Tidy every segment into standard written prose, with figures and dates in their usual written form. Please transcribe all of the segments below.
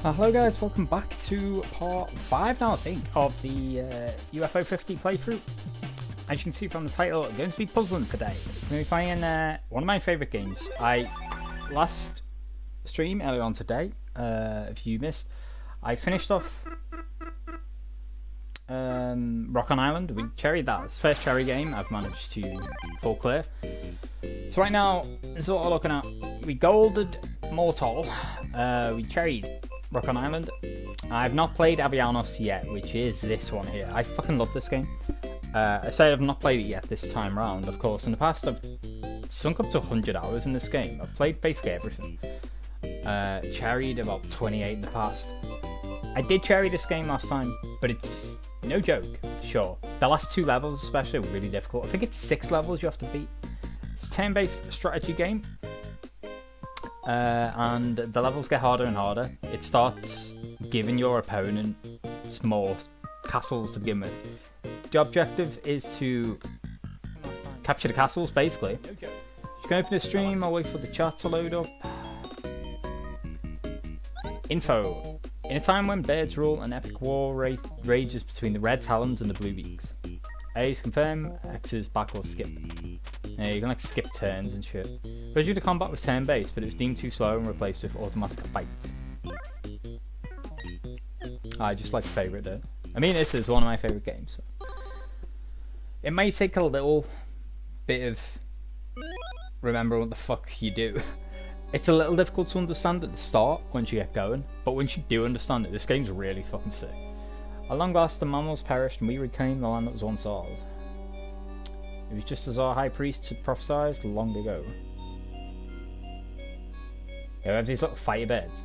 Hello guys, welcome back to part 5 now I think of the UFO 50 playthrough. As you can see from the title, I'm going to be puzzling today. I'm going to be playing one of my favourite games. Last stream earlier on today, if you missed, I finished off Rock on Island. We cherried that. It's the first cherry game I've managed to full clear. So right now, this is what we're looking at. We golded Mortal, we cherried Rock on Island. I've not played Avianos yet, which is this one here. I fucking love this game. I say I've not played it yet this time round. Of course, in the past I've sunk up to 100 hours in this game. I've played basically everything. Cherried about 28 in the past. I did cherry this game last time, but it's no joke, sure. The last 2 levels especially were really difficult. I think it's 6 levels you have to beat. It's a turn-based strategy game. And the levels get harder and harder. It starts giving your opponent small castles to begin with. The objective is to capture the castles, basically. You can open the stream, I'll wait for the chat to load up. Info. In a time when birds rule, an epic war rages between the red talons and the blue beaks. A is confirm, X is back or skip. Yeah, you can like skip turns and shit. Originally the combat was turn-based, but it was deemed too slow and replaced with automatic fights. I just like favourite though. I mean, this is one of my favourite games. So. It may take a little bit of remember what the fuck you do. It's a little difficult to understand at the start once you get going, but once you do understand it, this game's really fucking sick. At long last, the mammals perished and we reclaimed the land that was once ours. It was just as our high priest had prophesied long ago. Yeah, we have these little fighter birds.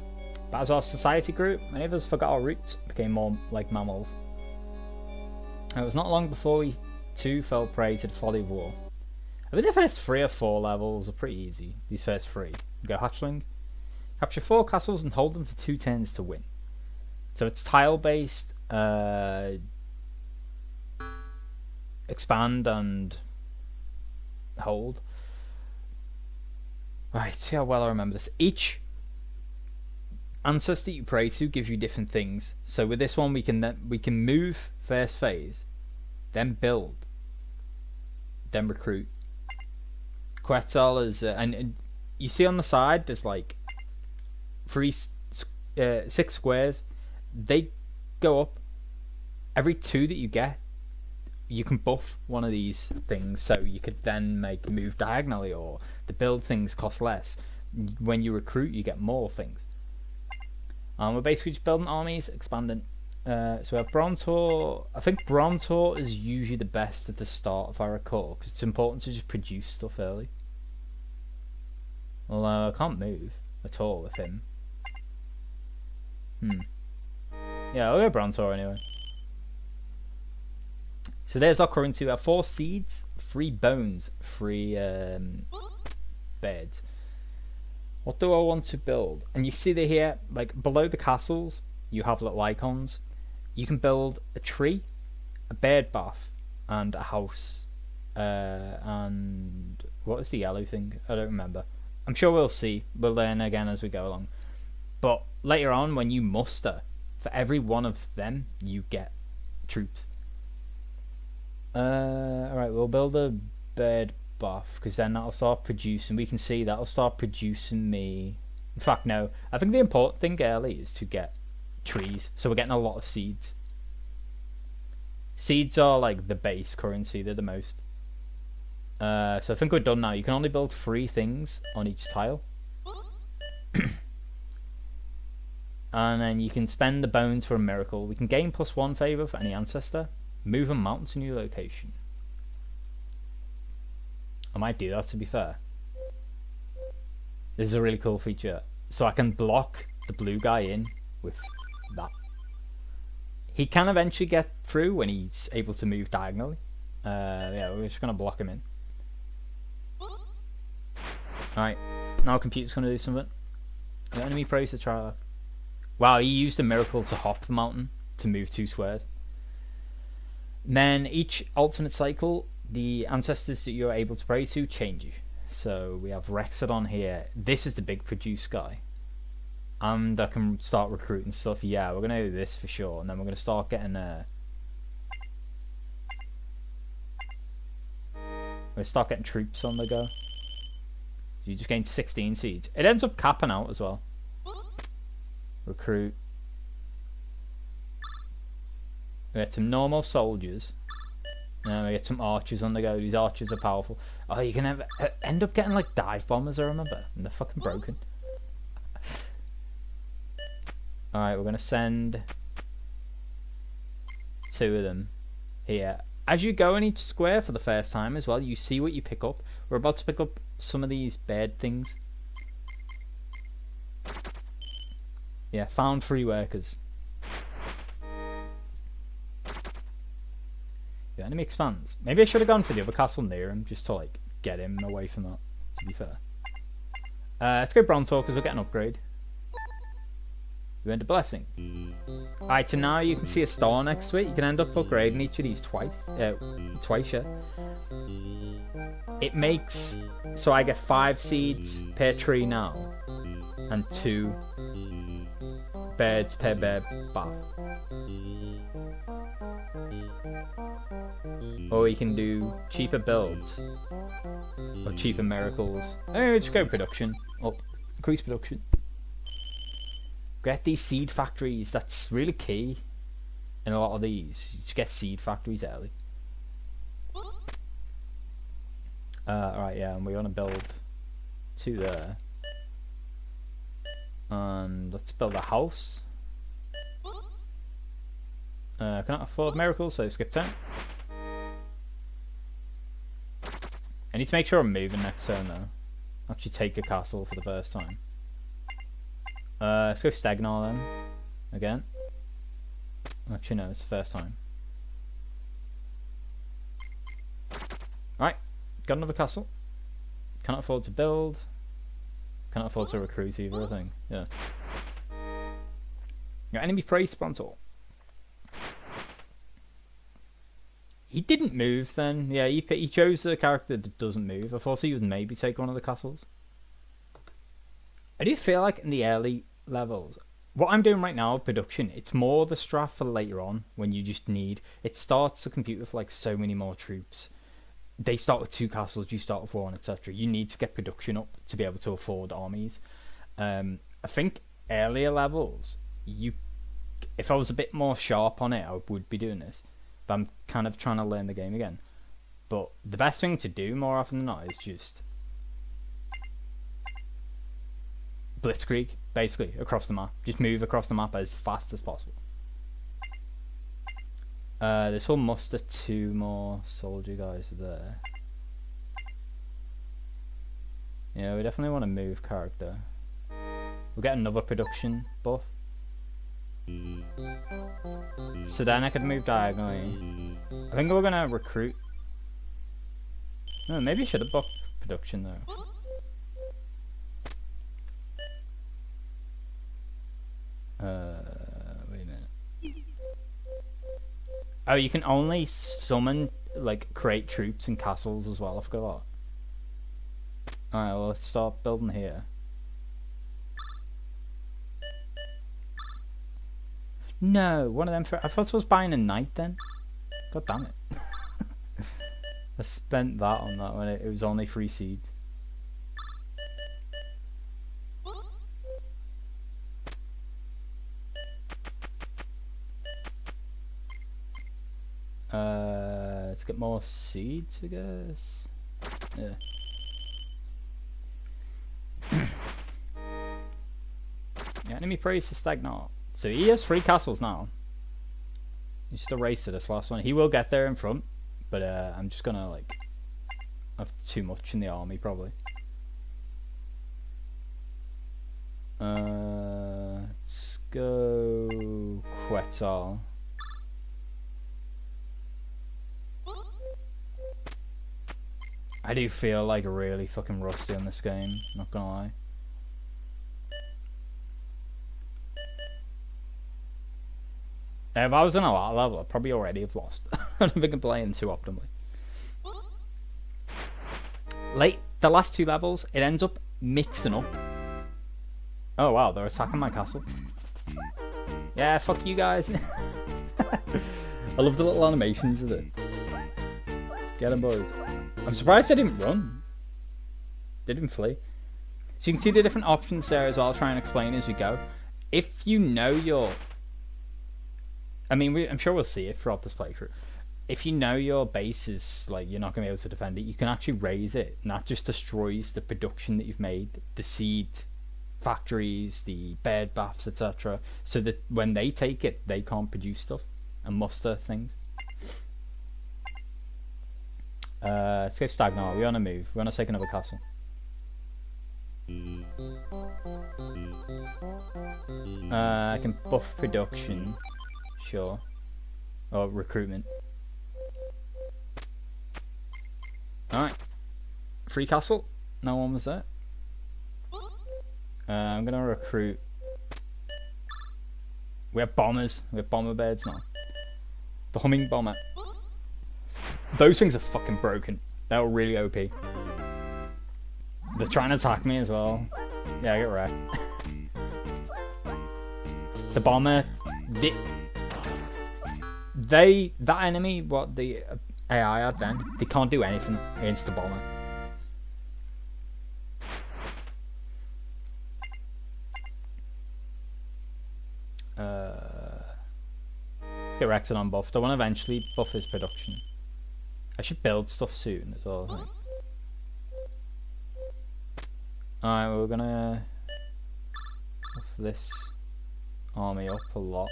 But as our society grew, many of us forgot our roots, became more like mammals. And it was not long before we too fell prey to the folly of war. I think the first 3 or 4 levels are pretty easy. These first 3. You go hatchling, capture 4 castles and hold them for 2 turns to win. So it's tile based, expand and hold. Right, see how well I remember this. Each ancestor you pray to gives you different things. So with this one we can move first phase, then build, then recruit. Quetzal is and you see on the side there's like 6 squares. They go up. Every 2 that you get, you can buff one of these things, so you could then move diagonally, or the build things cost less. When you recruit, you get more things. We're basically just building armies, expanding. So we have Brontor. I think Brontor is usually the best at the start, if I recall, because it's important to just produce stuff early. Although I can't move at all with him. Yeah, I'll go Brontor anyway. So there's our currency. We have 4 seeds, 3 bones, 3 beds. What do I want to build? And you see that here, like below the castles, you have little icons. You can build a tree, a bird bath, and a house. And what is the yellow thing? I don't remember. I'm sure we'll see. We'll learn again as we go along. But later on, when you muster, for every one of them, you get troops. Alright, we'll build a bird bath, because then that'll start producing. We can see that'll start producing me. In fact, no. I think the important thing early is to get trees. So we're getting a lot of seeds. Seeds are like the base currency. They're the most. So I think we're done now. You can only build 3 things on each tile. And then you can spend the bones for a miracle. We can gain +1 favour for any ancestor. Move a mountain to a new location. I might do that, to be fair. This is a really cool feature. So I can block the blue guy in with that. He can eventually get through when he's able to move diagonally. Yeah, we're just going to block him in. Alright, now computer's going to do something. The enemy prays to try. Wow, he used a miracle to hop the mountain to move 2 squares. Then each alternate cycle, the ancestors that you're able to pray to change. So we have Rexodon here. This is the big produce guy. And I can start recruiting stuff. Yeah, we're gonna do this for sure, and then we're gonna start getting troops on the go. You just gain 16 seeds. It ends up capping out as well. Recruit. We get some normal soldiers. And we get some archers on the go. These archers are powerful. Oh, you can end up getting like dive bombers, I remember. And they're fucking broken. Alright, we're going to send 2 of them here. As you go in each square for the first time as well, you see what you pick up. We're about to pick up some of these bird things. Yeah, found 3 workers. The enemy expands. Maybe I should have gone for the other castle near him, just to like get him away from that, to be fair. Let's go Brontor because we'll get an upgrade. We earned a blessing. Alright, so now you can see a star next to it. You can end up upgrading each of these twice. Yeah. It makes so I get 5 seeds per tree now, and 2 birds per bird bath. Or you can do cheaper builds or cheaper miracles. Just go production up, increase production. Get these seed factories. That's really key in a lot of these. You just get seed factories early. Alright, yeah, and we want to build 2 there. And let's build a house. Cannot afford miracles, so skip turn. I need to make sure I'm moving next turn though. Actually take a castle for the first time. Let's go Stagnar then. Again. Actually no, it's the first time. Right, got another castle. Cannot afford to build. Cannot afford to recruit either, I think. Yeah. Your enemy praise Brontor. He didn't move then. Yeah, he chose a character that doesn't move. I thought he would maybe take one of the castles. I do feel like in the early levels, what I'm doing right now with production, it's more the strat for later on when you just need. It starts the computer with like so many more troops. They start with 2 castles, you start with 1, etc. You need to get production up to be able to afford armies. I think earlier levels, if I was a bit more sharp on it, I would be doing this. But I'm kind of trying to learn the game again. But the best thing to do more often than not is just blitzkrieg, basically, across the map. Just move across the map as fast as possible. This will muster 2 more soldier guys there. Yeah, we definitely want to move character. We'll get another production buff. So then I could move diagonally. I think we're gonna recruit. No, maybe I should have buffed production though. Wait a minute. Oh, you can only summon, like, create troops and castles as well. I forgot that. Alright, well, let's start building here. No, one of them for. I thought I was buying a knight then. God damn it. I spent that on that when it was only 3 seeds. Let's get more seeds, I guess. Yeah. The enemy prays to Stagnar. So he has 3 castles now. He's just a race to this last one. He will get there in front, but I'm just gonna like have too much in the army probably. Let's go Koala. I do feel like really fucking rusty on this game, not gonna lie. If I was in a lot level, I'd probably already have lost. I don't think I'm playing too optimally. The last 2 levels, it ends up mixing up. Oh wow, they're attacking my castle. Yeah, fuck you guys. I love the little animations of it. Get them, boys. I'm surprised they didn't run. They didn't flee. So you can see the different options there as well. I'll try and explain as we go. If you know your... I mean, I'm sure we'll see it throughout this playthrough. If you know your base is, like, you're not going to be able to defend it, you can actually raise it. And that just destroys the production that you've made. The seed factories, the bed baths, etc. So that when they take it, they can't produce stuff and muster things. Let's go Stagnar. We're on a move. We're on to take another castle. I can buff production. Sure. Or recruitment. Alright. Free castle. No one was there. I'm gonna recruit. We have bombers. We have bomber beds now. The humming bomber. Those things are fucking broken. They were really OP. They're trying to attack me as well. Yeah, I get wrecked. The bomber. That enemy, what the AI had then, they can't do anything against the bomber. Let's get Rexon on buffed. I want to eventually buff his production. I should build stuff soon as well, I think. Alright, we're gonna buff this army up a lot.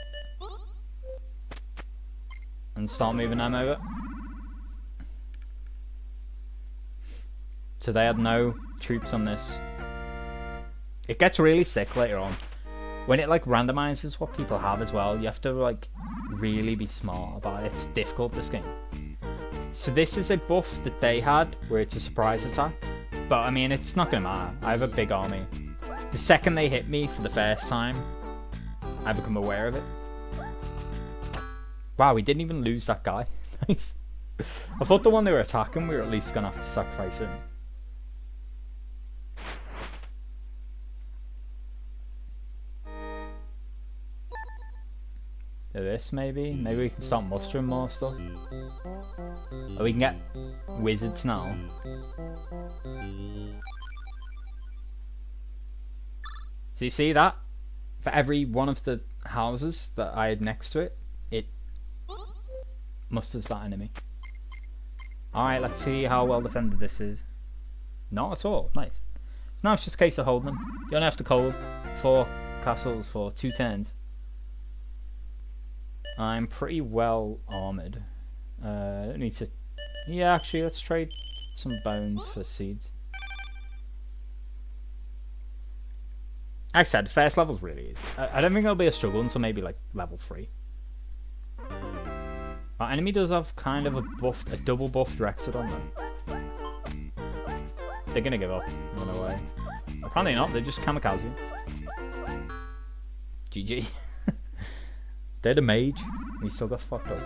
And start moving them over. So they had no troops on this. It gets really sick later on. When it like randomizes what people have as well, you have to like really be smart about it. It's difficult, this game. So this is a buff that they had, where it's a surprise attack. But I mean, it's not gonna matter. I have a big army. The second they hit me for the first time, I become aware of it. Wow, we didn't even lose that guy. Nice. I thought the one they were attacking, we were at least gonna have to sacrifice him. Do this maybe? Maybe we can start mustering more stuff. Oh, we can get wizards now. So you see that? For every one of the houses that I had next to it, it musters that enemy. Alright, let's see how well defended this is. Not at all. Nice. So now it's just a case of holding them. You only have to hold 4 castles for 2 turns. I'm pretty well armoured. I don't need to... Yeah, actually, let's trade some bones for seeds. Like I said, first level's really easy. I don't think it'll be a struggle until maybe like level 3. Our enemy does have kind of a double buffed Rexodon though. They're gonna give up, run away. Apparently not, they're just kamikaze. GG. They're the mage, and he still got fucked up.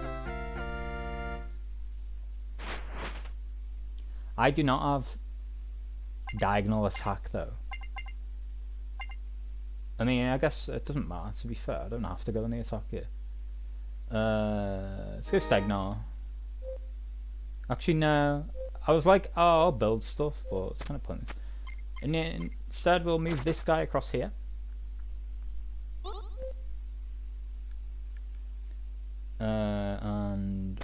I do not have diagonal attack though. I mean, I guess it doesn't matter, to be fair. I don't have to go in the attack here. Let's go Stagnar. Actually, no. I was like, oh, I'll build stuff, but it's kind of pointless. And then instead, we'll move this guy across here. And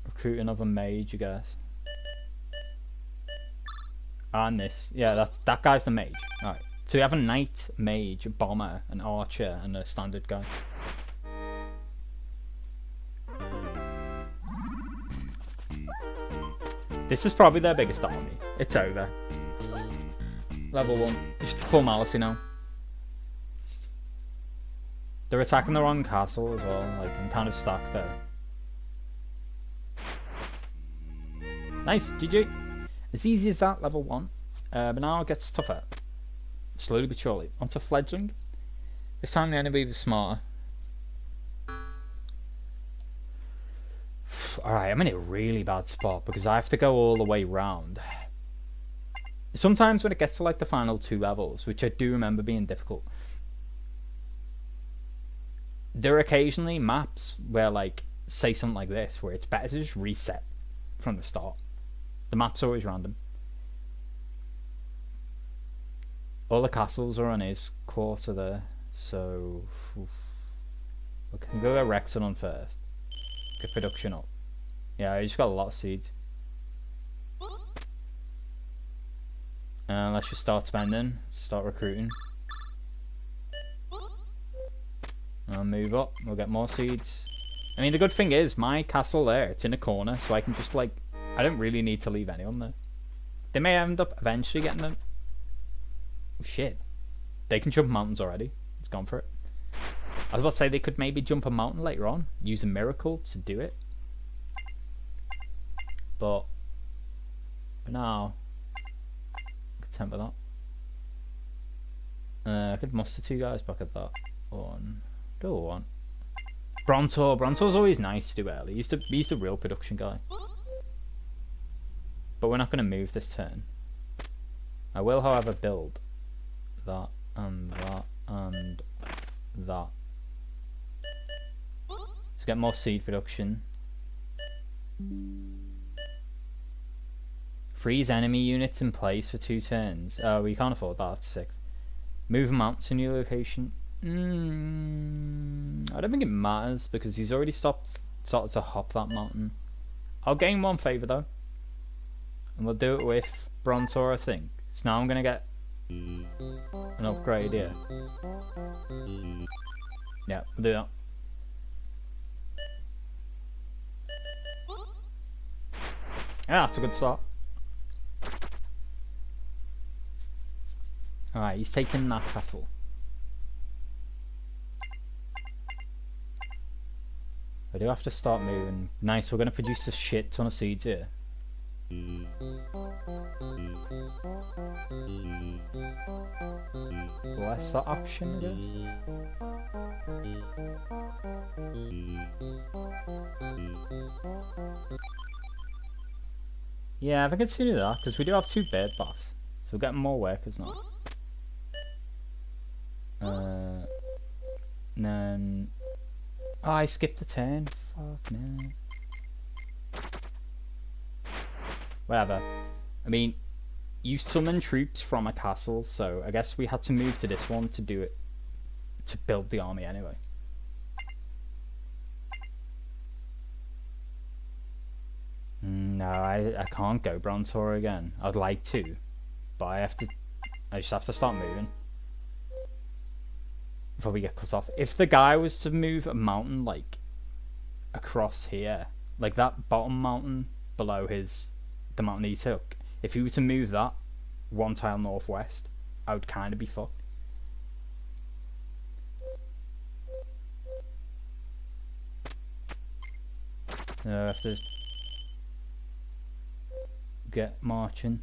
recruit another mage, I guess. And this. Yeah, that guy's the mage. Alright. So we have a knight, mage, a bomber, an archer, and a standard guy. This is probably their biggest army. It's over. Level 1. Just a formality now. They're attacking the wrong castle as well. Like, I'm kind of stuck there. Nice, GG. As easy as that, level 1. But now it gets tougher. Slowly but surely. Onto fledgling. This time the enemy is smarter. Alright, I'm in a really bad spot because I have to go all the way round. sometimes when it gets to like the final 2 levels, which I do remember being difficult, there are occasionally maps where like say something like this, where it's better to just reset from the start. The map's always random. All the castles are on his quarter there, so we can go get Rexon on first. Get production up. Yeah, I just got a lot of seeds. Let's just start spending, start recruiting. I'll move up, we'll get more seeds. I mean, the good thing is, my castle there, it's in a corner, so I can just like, I don't really need to leave anyone there. They may end up eventually getting them. Oh, shit. They can jump mountains already. It's gone for it. I was about to say they could maybe jump a mountain later on, use a miracle to do it. But no. Content with that. I could muster 2 guys back at that. One. Do one. Brontor. Brontor's always nice to do early. He's the real production guy. But we're not going to move this turn. I will, however, build that and that and that. So get more seed production. Freeze enemy units in place for 2 turns. Oh, we can't afford that. That's 6. Move mounts to new location. I don't think it matters because he's already started to hop that mountain. I'll gain 1 favour though. And we'll do it with Brontor, I think. So now I'm going to get an upgrade here. Yeah, we'll do that. Yeah, that's a good start. Alright, he's taking that castle. I do have to start moving. Nice, we're going to produce a shit ton of seeds here. Bless that action, I guess. Yeah, I think I'd do that, because we do have 2 bird buffs. So we're getting more workers now. And then... Oh, I skipped a turn. Fuck no. Whatever. I mean, you summon troops from a castle, so I guess we had to move to this one to do it. To build the army anyway. No, I can't go Brontor again. I'd like to, but I just have to start moving before we get cut off. If the guy was to move a mountain like across here, like that bottom mountain below the mountain he took, if he were to move that 1 tile northwest, I would kind of be fucked. I have to get marching.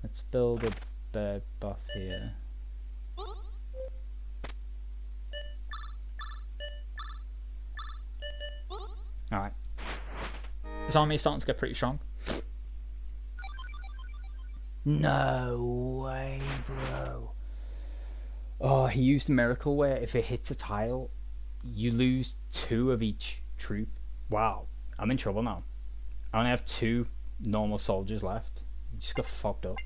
Let's build a bird buff here. Alright. This army is starting to get pretty strong. No way, bro. Oh, he used a miracle where if it hits a tile, you lose 2 of each troop. Wow. I'm in trouble now. I only have 2 normal soldiers left. Just got fucked up.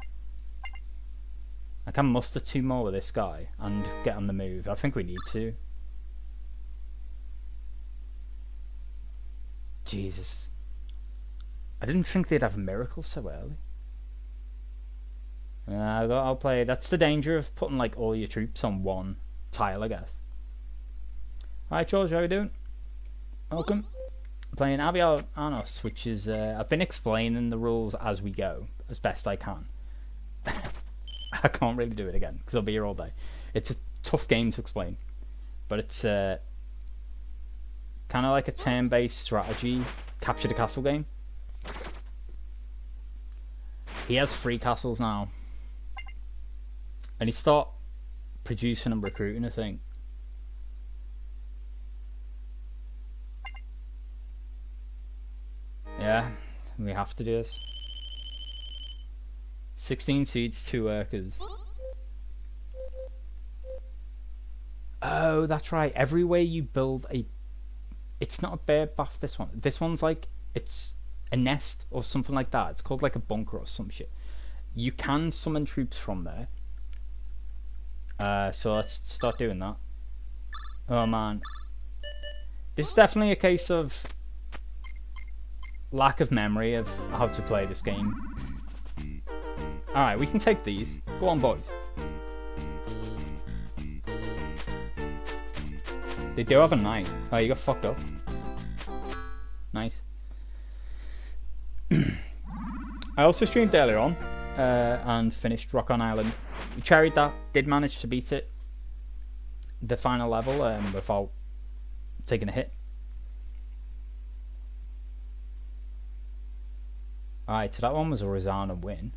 I can muster 2 more with this guy and get on the move. I think we need to. Jesus. I didn't think they'd have a miracle so early. I'll play. That's the danger of putting like all your troops on 1 tile, I guess. Alright, George, how you doing? Welcome. Playing Avianos, which is I've been explaining the rules as we go as best I can. I can't really do it again because I'll be here all day. It's a tough game to explain, but it's kind of like a turn-based strategy capture the castle game. He has 3 castles now, and he start producing and recruiting, I think. Yeah, we have to do this. 16 seeds, 2 workers. Oh, that's right. Everywhere you build a... It's not a bird bath, this one. This one's like... It's a nest or something like that. It's called like a bunker or some shit. You can summon troops from there. So let's start doing that. Oh man. This is definitely a case of lack of memory of how to play this game. Alright, we can take these. Go on, boys. They do have a knight. Oh, you got fucked up. Nice. I also streamed earlier on and finished Rock on Island. We cherried that, did manage to beat it. The final level without taking a hit. Alright, so that one was a Rosanna win.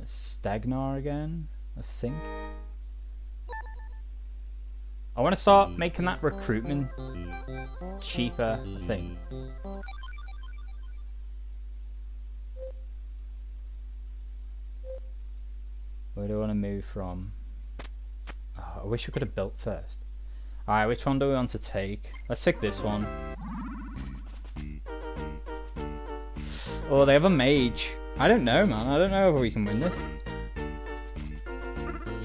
Stagnar again, I think. I want to start making that recruitment cheaper, I think. Where do I want to move from? Oh, I wish we could have built first. Alright, which one do we want to take? Let's take this one. Oh, they have a mage. I don't know, man. I don't know if we can win this.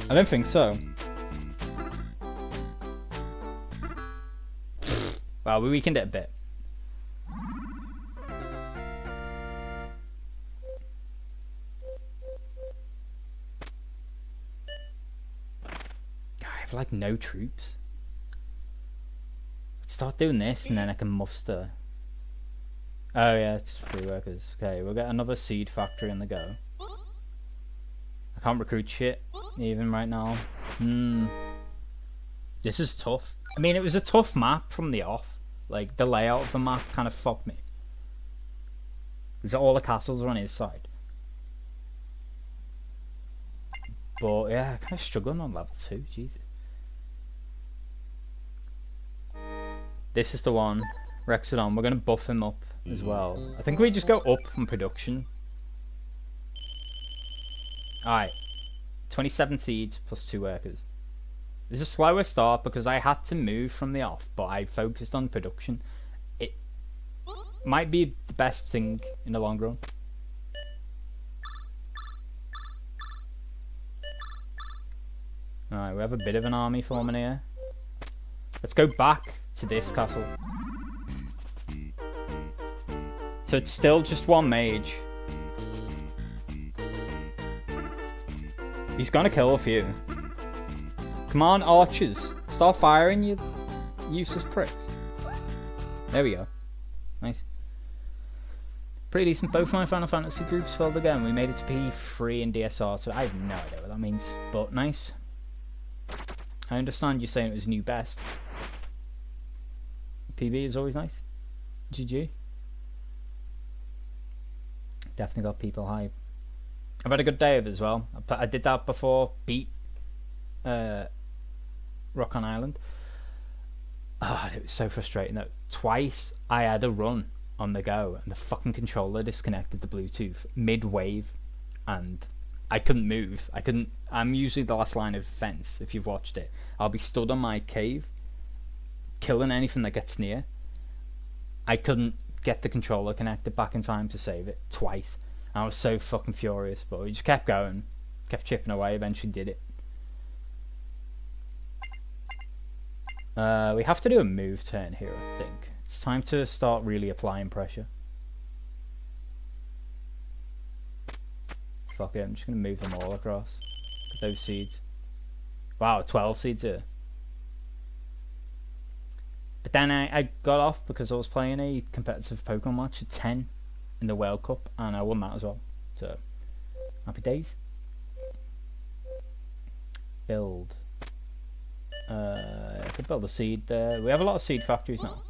I don't think so. Well, we weakened it a bit. I have like no troops. Let's start doing this and then I can muster. Oh yeah, it's 3 workers. Okay, we'll get another seed factory on the go. I can't recruit shit even right now. This is tough. I mean, it was a tough map from the off. Like, the layout of the map kind of fucked me. Because all the castles are on his side. But yeah, kind of struggling on level 2. Jesus. This is the one. Rexodon. We're going to buff him up as well. I think we just go up from production. Alright. 27 seeds plus 2 workers. It's a slower start because I had to move from the off, but I focused on production. It might be the best thing in the long run. Alright, we have a bit of an army forming here. Let's go back to this castle. So it's still just one mage. He's gonna kill a few. Come on, archers. Start firing, you useless pricks. There we go. Nice. Pretty decent. Both my Final Fantasy groups filled again. We made it to P3 in DSR, so I have no idea what that means. But nice. I understand you saying it was new best. PB is always nice. GG. Definitely got people hype. I've had a good day of it as well. I did that before. Beat Rock on Island. Oh, it was so frustrating though. Twice I had a run on the go and the fucking controller disconnected the Bluetooth mid-wave and I couldn't move. I'm usually the last line of defense if you've watched it. I'll be stood on my cave killing anything that gets near. I couldn't get the controller connected back in time to save it twice. I was so fucking furious, but we just kept going, kept chipping away, eventually did it. We have to do a move turn here, I think. It's time to start really applying pressure. Fuck it, I'm just going to move them all across. Get those seeds. Wow, 12 seeds here. But then I got off because I was playing a competitive Pokemon match at 10 in the World Cup and I won that as well. So, happy days. Build. I could build a seed there. We have a lot of seed factories now.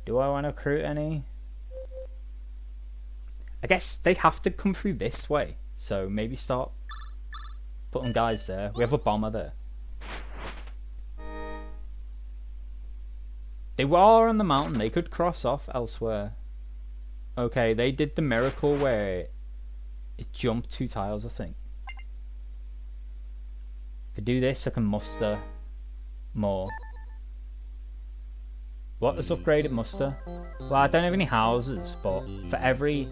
Do I want to recruit any? I guess they have to come through this way. So maybe start putting guys there. We have a bomber there. They were on the mountain. They could cross off elsewhere. Okay, they did the miracle where it jumped 2 tiles, I think. If I do this, I can muster more. What is upgraded muster? Well, I don't have any houses, but for every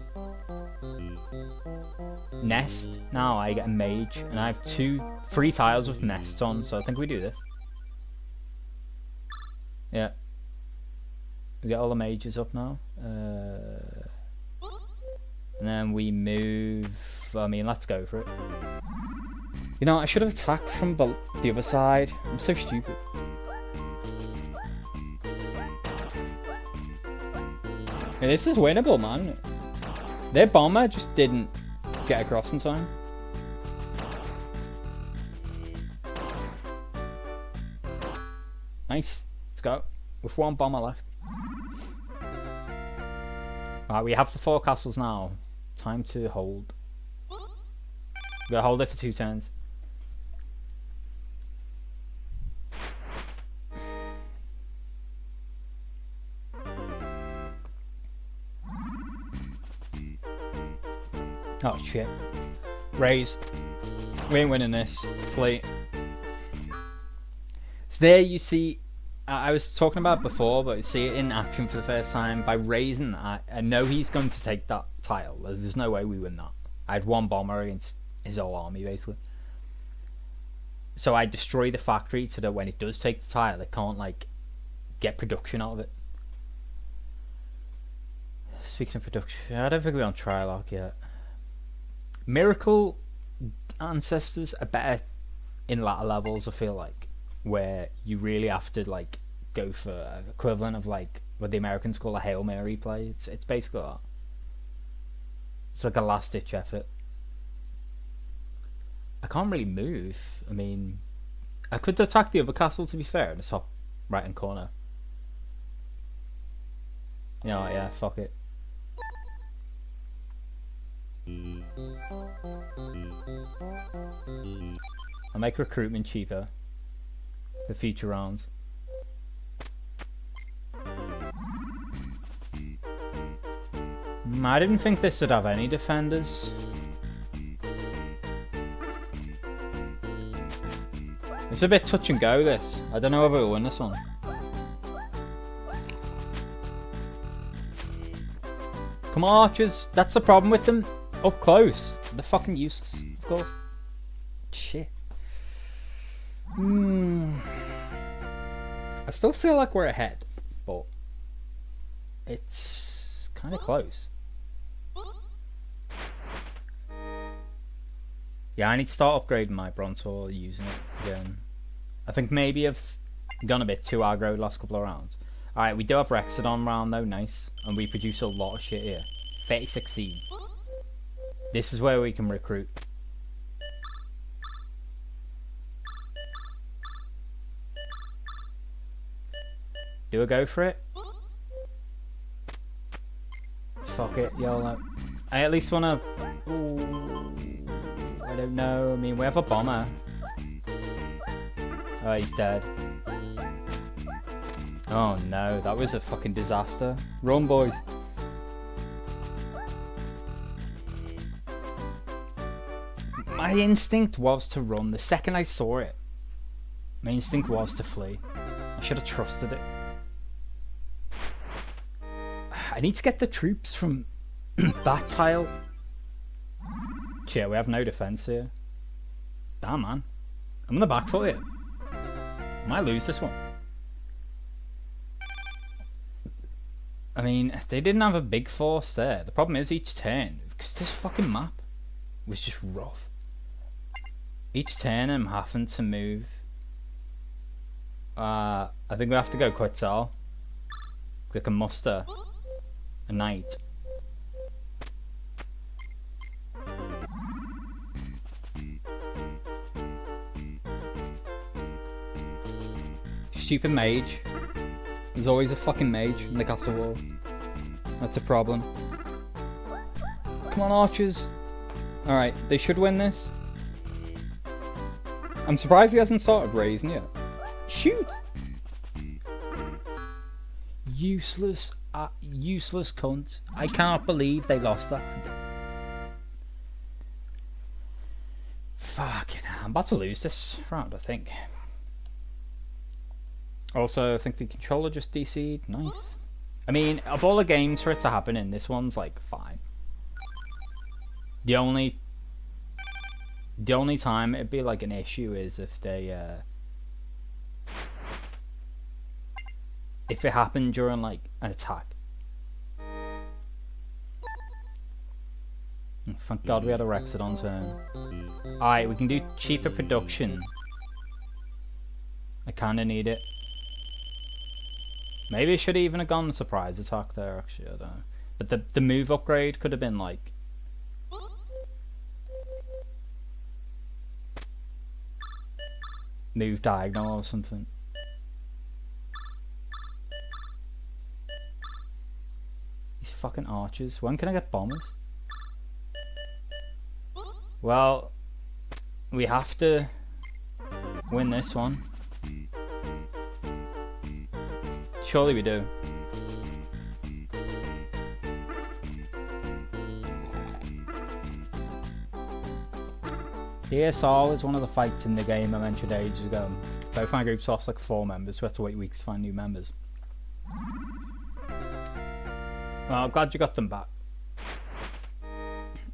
nest now I get a mage, and I have 3 tiles with nests on, so I think we do this. Yeah. We get all the mages up now. And then we move... I mean, let's go for it. You know, I should have attacked from the other side. I'm so stupid. Yeah, this is winnable, man. Their bomber just didn't get across in time. Nice. Let's go. With 1 bomber left. Alright, we have the 4 castles now. Time to hold. We're gonna hold it for 2 turns. Oh shit. Raise. We ain't winning this. Fleet. So there you see, I was talking about it before, but see it in action for the first time. By raising that, I know he's going to take that tile. There's no way we win that. I had 1 bomber against his whole army, basically. So I destroy the factory so that when it does take the tile, it can't, like, get production out of it. Speaking of production, I don't think we're on Trilock yet. Miracle ancestors are better in latter levels, I feel like, where you really have to like go for equivalent of like what the Americans call a Hail Mary play. It's basically that. It's like a last ditch effort. I can't really move. I mean, I could attack the other castle, to be fair, in the top right hand corner. You know what, yeah, fuck it. I'll make recruitment cheaper for future rounds. I didn't think this would have any defenders. It's a bit touch and go, this. I don't know if we'll win this one. Come on, archers. That's the problem with them. Up close. They're fucking useless, of course. Shit. I still feel like we're ahead, but it's kind of close. Yeah, I need to start upgrading my Brontor, using it again. I think maybe I've gone a bit too aggro the last couple of rounds. Alright, we do have Rexodon round though, nice. And we produce a lot of shit here. 36 seeds. This is where we can recruit. Do I go for it? Fuck it, YOLO. I at least wanna... Ooh, I don't know. I mean, we have a bomber. Oh, he's dead. Oh no, that was a fucking disaster. Run, boys. My instinct was to run. The second I saw it, my instinct was to flee. I should have trusted it. I need to get the troops from that tile. Shit, we have no defense here. Damn, man. I'm on the back foot here. I might lose this one. I mean, they didn't have a big force there. The problem is each turn, because this fucking map was just rough. Each turn I'm having to move. I think we have to go Quetzal. Click a muster. A knight. Stupid mage. There's always a fucking mage in the castle wall. That's a problem. Come on, archers. Alright, they should win this. I'm surprised he hasn't started raising yet. Shoot! Useless Useless cunt. I cannot believe they lost that. Fucking hell. I'm about to lose this round, I think. Also, I think the controller just DC'd. Nice. I mean, of all the games for it to happen in, this one's like fine. The only time it'd be like an issue is if they if it happened during like an attack. Thank God we had a Rexodon turn. Alright, we can do cheaper production. I kinda need it. Maybe I should even have gone the surprise attack there, actually, I don't know. But the move upgrade could have been like... move diagonal or something. These fucking archers. When can I get bombers? Well, we have to win this one. Surely we do. ESR was one of the fights in the game I mentioned ages ago. Both my groups lost like 4 members, so we had to wait weeks to find new members. Well, I'm glad you got them back.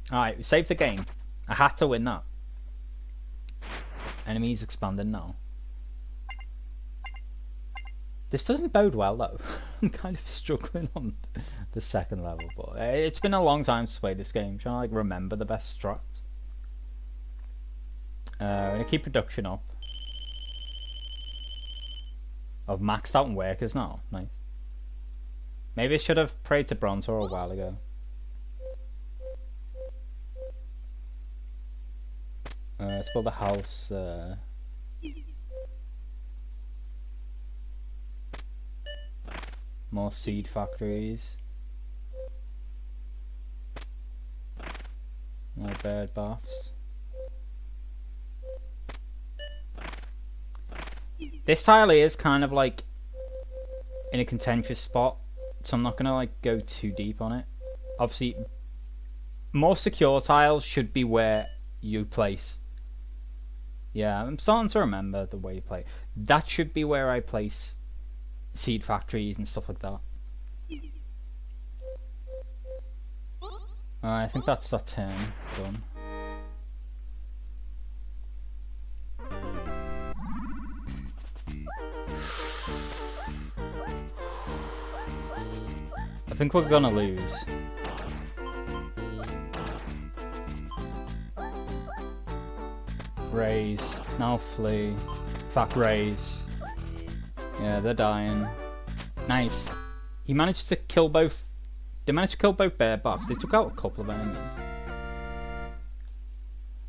Alright, we saved the game. I had to win that. Enemies expanding now. This doesn't bode well though. I'm kind of struggling on the second level, but it's been a long time to play this game. I'm trying to like remember the best strats. We're gonna keep production up. I've maxed out on workers now. Nice. Maybe I should have prayed to Bronzor a while ago. Let's build a house. More seed factories. More bird baths. This tile is kind of like in a contentious spot, so I'm not gonna like go too deep on it. Obviously, more secure tiles should be where you place. Yeah, I'm starting to remember the way you play. That should be where I place seed factories and stuff like that. I think that's that turn done. I think we're gonna lose. Raise. Now flee. Fuck raise. Yeah, they're dying. Nice. He managed to kill both. They managed to kill both bear buffs. They took out a couple of enemies.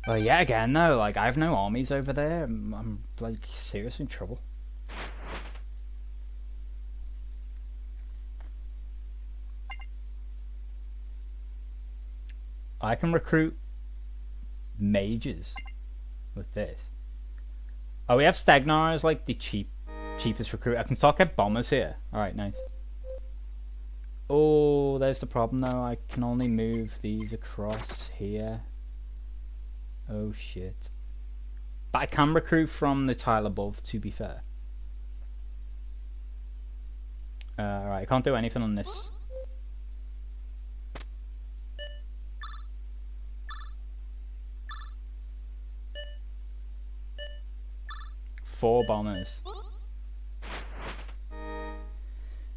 Well, yeah, again though, like I have no armies over there. I'm like seriously in trouble. I can recruit mages with this. Oh, we have Stagnar as like the cheapest recruit. I can start get bombers here. Alright, nice. Oh, there's the problem though. I can only move these across here. Oh shit. But I can recruit from the tile above, to be fair. Alright, I can't do anything on this. Four bombers.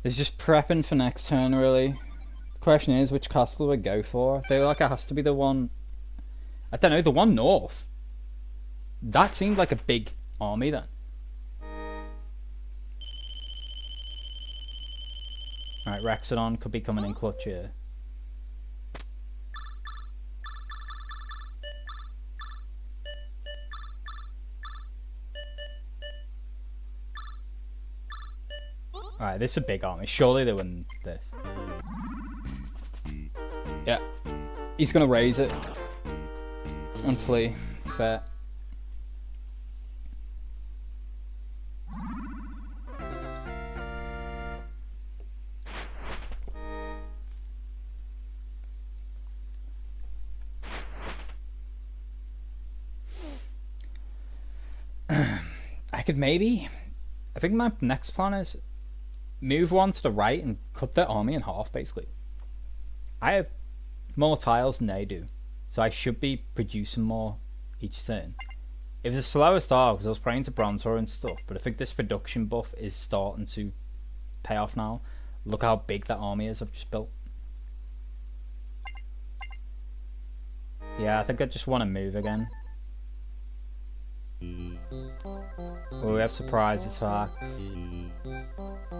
It's just prepping for next turn, really. The question is, which castle do I go for? I feel like it has to be the one... I don't know, the one north. That seemed like a big army then. Alright, Rexodon could be coming in clutch here. Alright, this is a big army. Surely they win this. Yeah. He's gonna raise it. And flee. Fair. I could maybe... I think my next plan is move one to the right and cut their army in half, basically. I have more tiles than they do, so I should be producing more each turn. It was a slower start because I was praying to Bronzor and stuff, but I think this production buff is starting to pay off now. Look how big that army is I've just built. Yeah, I think I just want to move again. Oh, we have surprise attack.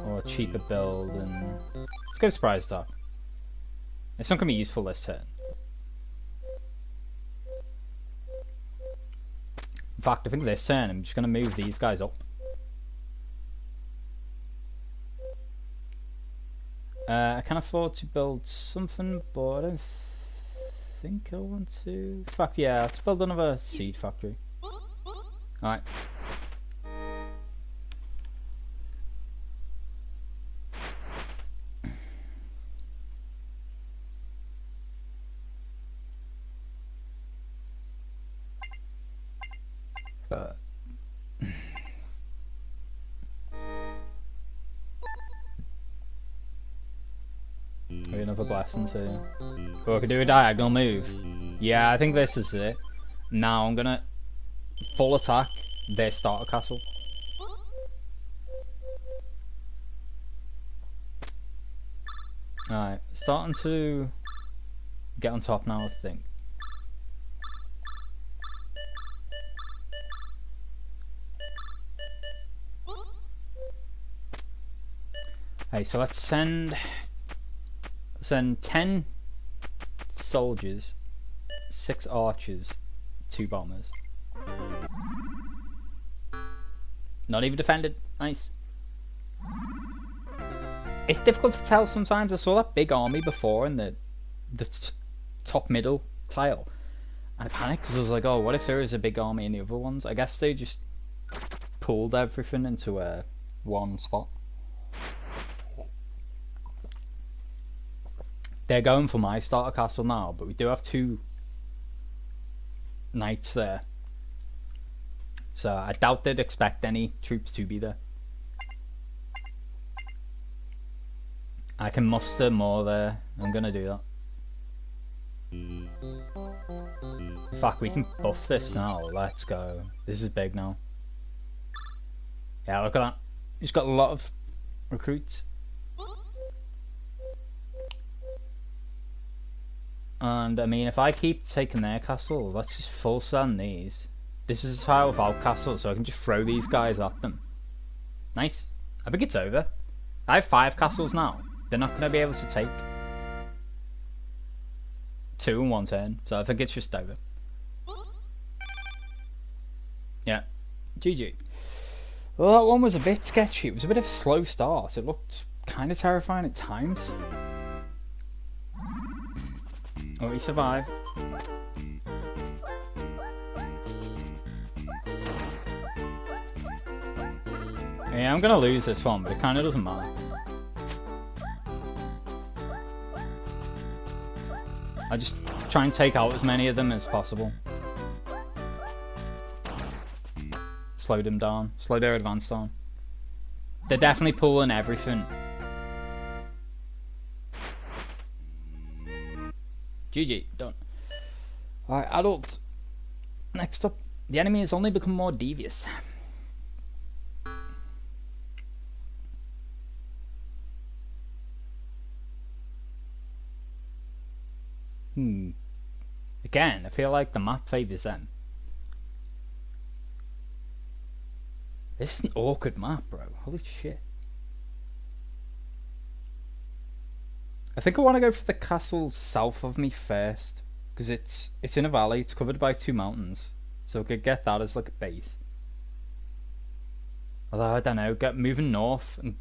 Or a cheaper build, and let's go surprise attack. It's not going to be useful this turn. In fact, I think this turn I'm just going to move these guys up. I can afford to build something, but I don't think I want to. In fact, yeah, let's build another seed factory. Alright. Another blessing too. Oh, I can do a diagonal move. Yeah, I think this is it. Now I'm gonna full attack their starter castle. Alright, starting to get on top now, I think. Hey, so let's send 10 soldiers, 6 archers, 2 bombers. Not even defended. Nice. It's difficult to tell sometimes. I saw that big army before in the top middle tile, and I panicked because I was like, oh, what if there is a big army in the other ones? I guess they just pulled everything into one spot. They're going for my starter castle now, but we do have 2 knights there. So I doubt they'd expect any troops to be there. I can muster more there. I'm going to do that. In fact, we can buff this now. Let's go. This is big now. Yeah, look at that. He's got a lot of recruits. And I mean, if I keep taking their castle, let's just full send these. This is a tile without castle, so I can just throw these guys at them. Nice. I think it's over. I have 5 castles now. They're not going to be able to take 2 in one turn, so I think it's just over. Yeah. GG. Well, that one was a bit sketchy. It was a bit of a slow start. It looked kind of terrifying at times. Oh, we survive. Yeah, I'm gonna lose this one, but it kinda doesn't matter. I just try and take out as many of them as possible. Slow them down. Slow their advance down. They're definitely pulling everything. GG, done. Alright, adult. Next up, the enemy has only become more devious. Again, I feel like the map favours them. This is an awkward map, bro. Holy shit. I think I want to go for the castle south of me first, because it's in a valley. It's covered by 2 mountains, so I could get that as like a base. Although I don't know, moving north and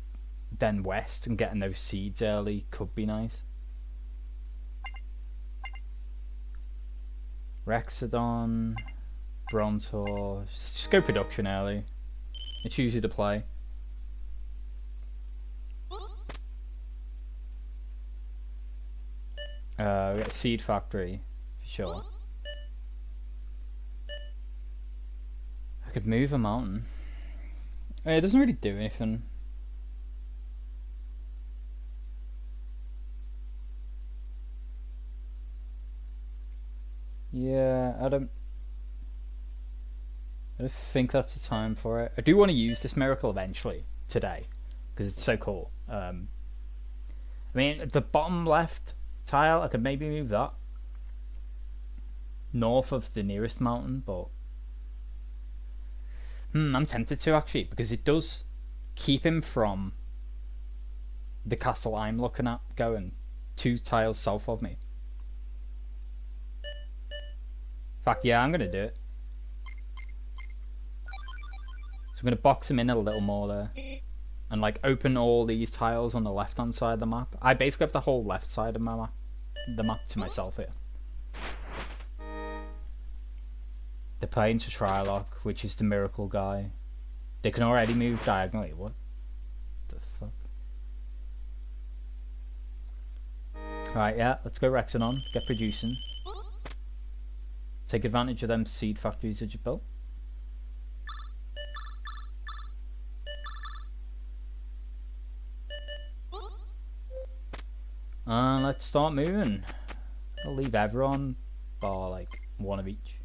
then west and getting those seeds early could be nice. Rexodon, Bronzor. Just go production early. It's usually the play. We got a seed factory, for sure. I could move a mountain. It doesn't really do anything. Yeah, I don't think that's the time for it. I do want to use this miracle eventually today because it's so cool. I mean, the bottom left tile, I could maybe move that north of the nearest mountain, but I'm tempted to actually because it does keep him from the castle I'm looking at going 2 tiles south of me. In fact, yeah, I'm gonna do it. So I'm gonna box him in a little more there, and like open all these tiles on the left-hand side of the map. I basically have the whole left side of the map to myself here. They're playing to Trylock, which is the miracle guy. They can already move diagonally. What the fuck? Right, yeah, let's go Rexanon. Get producing. Take advantage of them seed factories that you built. And let's start moving. I'll leave everyone bar like one of each.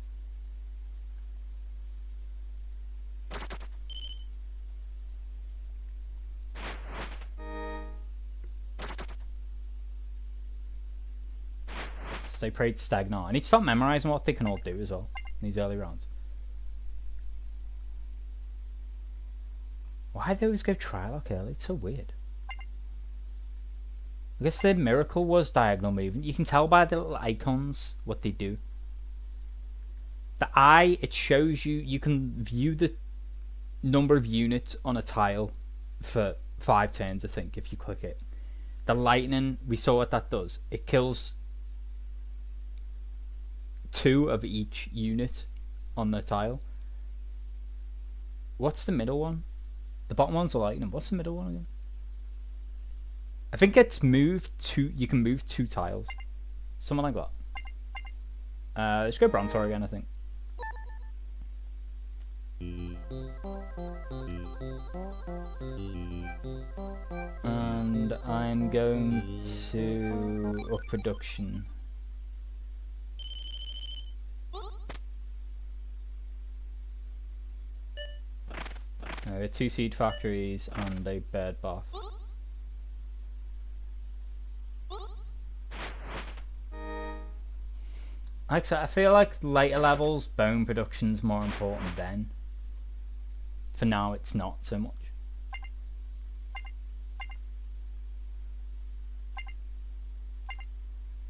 Stay prayed stagnant. I need to start memorizing what they can all do as well in these early rounds. Why do they always go Trylock early? It's so weird. I guess the miracle was diagonal movement. You can tell by the little icons what they do. The eye, it shows you can view the number of units on a tile for 5 turns, I think, if you click it. The lightning, we saw what that does. It kills 2 of each unit on the tile. What's the middle one? The bottom one's the lightning. What's the middle one again? I think it's moved to. You can move 2 tiles. Something like that. Let's go Brontor again, I think. And I'm going to up production. There are 2 seed factories and a bird bath. Like I said, I feel like later levels, bone production's more important then. For now, it's not so much.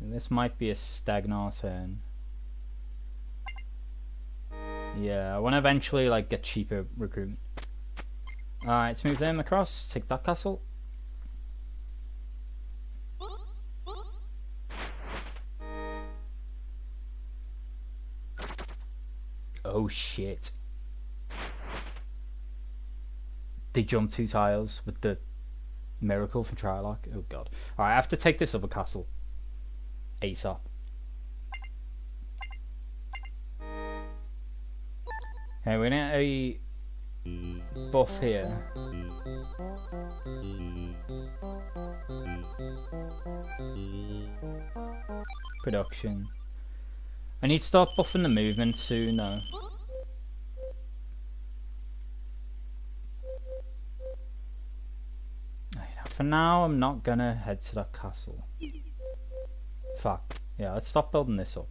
And this might be a stagnant turn. Yeah, I want to eventually like get cheaper recruitment. Alright, let's move them across. Take that castle. Oh shit. They jumped 2 tiles with the miracle from Trylock. Oh god. Alright, I have to take this other castle. ASAP. Okay, we're gonna a buff here. Production. I need to start buffing the movement soon though. For now, I'm not gonna head to that castle. Fuck. Yeah, let's stop building this up.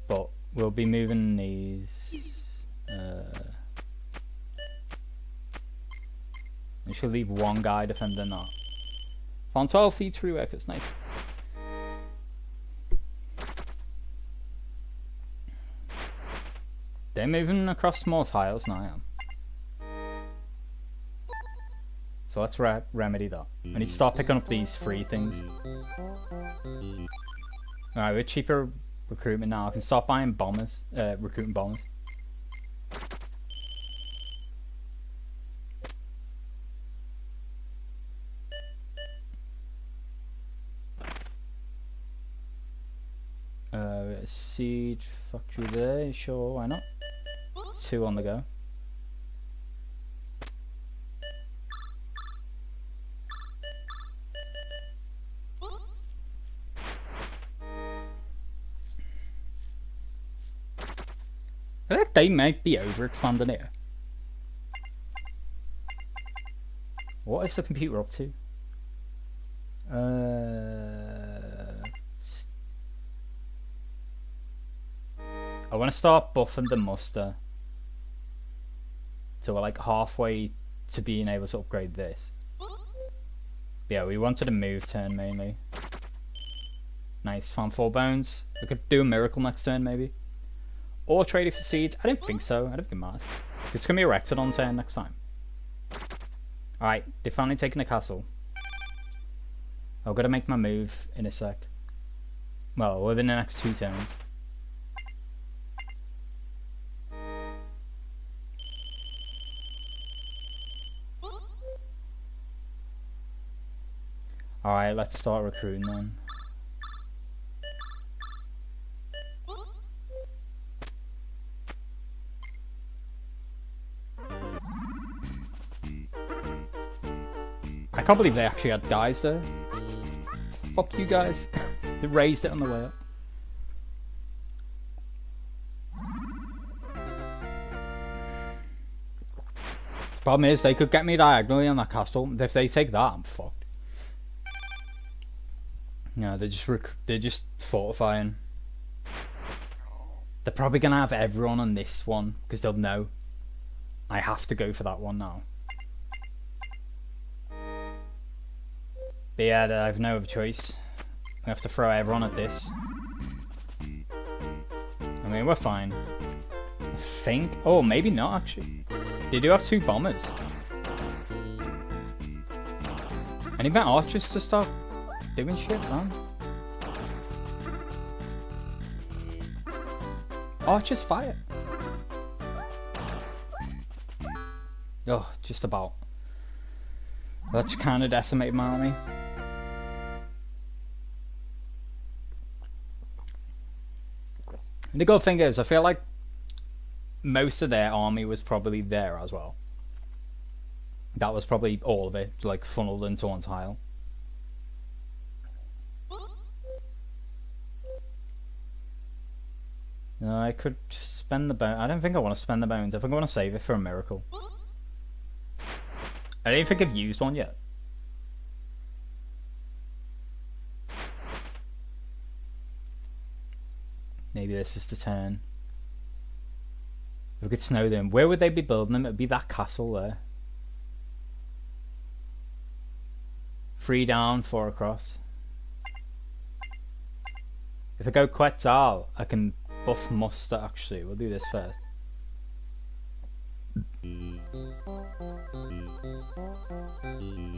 But we'll be moving these. We should leave one guy defending that. Found 12 C3 workers, nice. They're moving across more tiles than I am. So let's remedy that. I need to start picking up these free things. Alright, we're cheaper recruitment now. I can start buying bombers, recruiting bombers. Siege factory there, sure, why not? 2 on the go. I think they might be over-expanding here. What is the computer up to? I want to start buffing the muster. So we're like halfway to being able to upgrade this. Yeah, we wanted a move turn mainly. Nice, found 4 bones. We could do a miracle next turn maybe. Or trade it for seeds. I don't think so. I don't think it matters. It's going to be a Rectodon turn next time. Alright, they've finally taken the castle. I've got to make my move in a sec. Well, within the next 2 turns. Alright, let's start recruiting then. I can't believe they actually had guys there. Fuck you guys. They raised it on the way up. The problem is they could get me diagonally on that castle. If they take that, I'm fucked. No, they're just fortifying. They're probably gonna have everyone on this one because they'll know. I have to go for that one now. But yeah, I have no other choice. We have to throw everyone at this. I mean, we're fine. I think. Oh, maybe not actually. They do have 2 bombers. I need my archers to start doing shit, man. Archers fire. Oh, just about. That's kind of decimated my army. The good thing is, I feel like most of their army was probably there as well. That was probably all of it, like funneled into one tile. No, I could spend the bones. I don't think I want to spend the bones. I think I want to save it for a miracle. I don't think I've used one yet. Maybe this is the turn. If we could snow them, where would they be building them? It'd be that castle there. 3 down, 4 across. If I go Quetzal, I can buff muster actually. We'll do this first.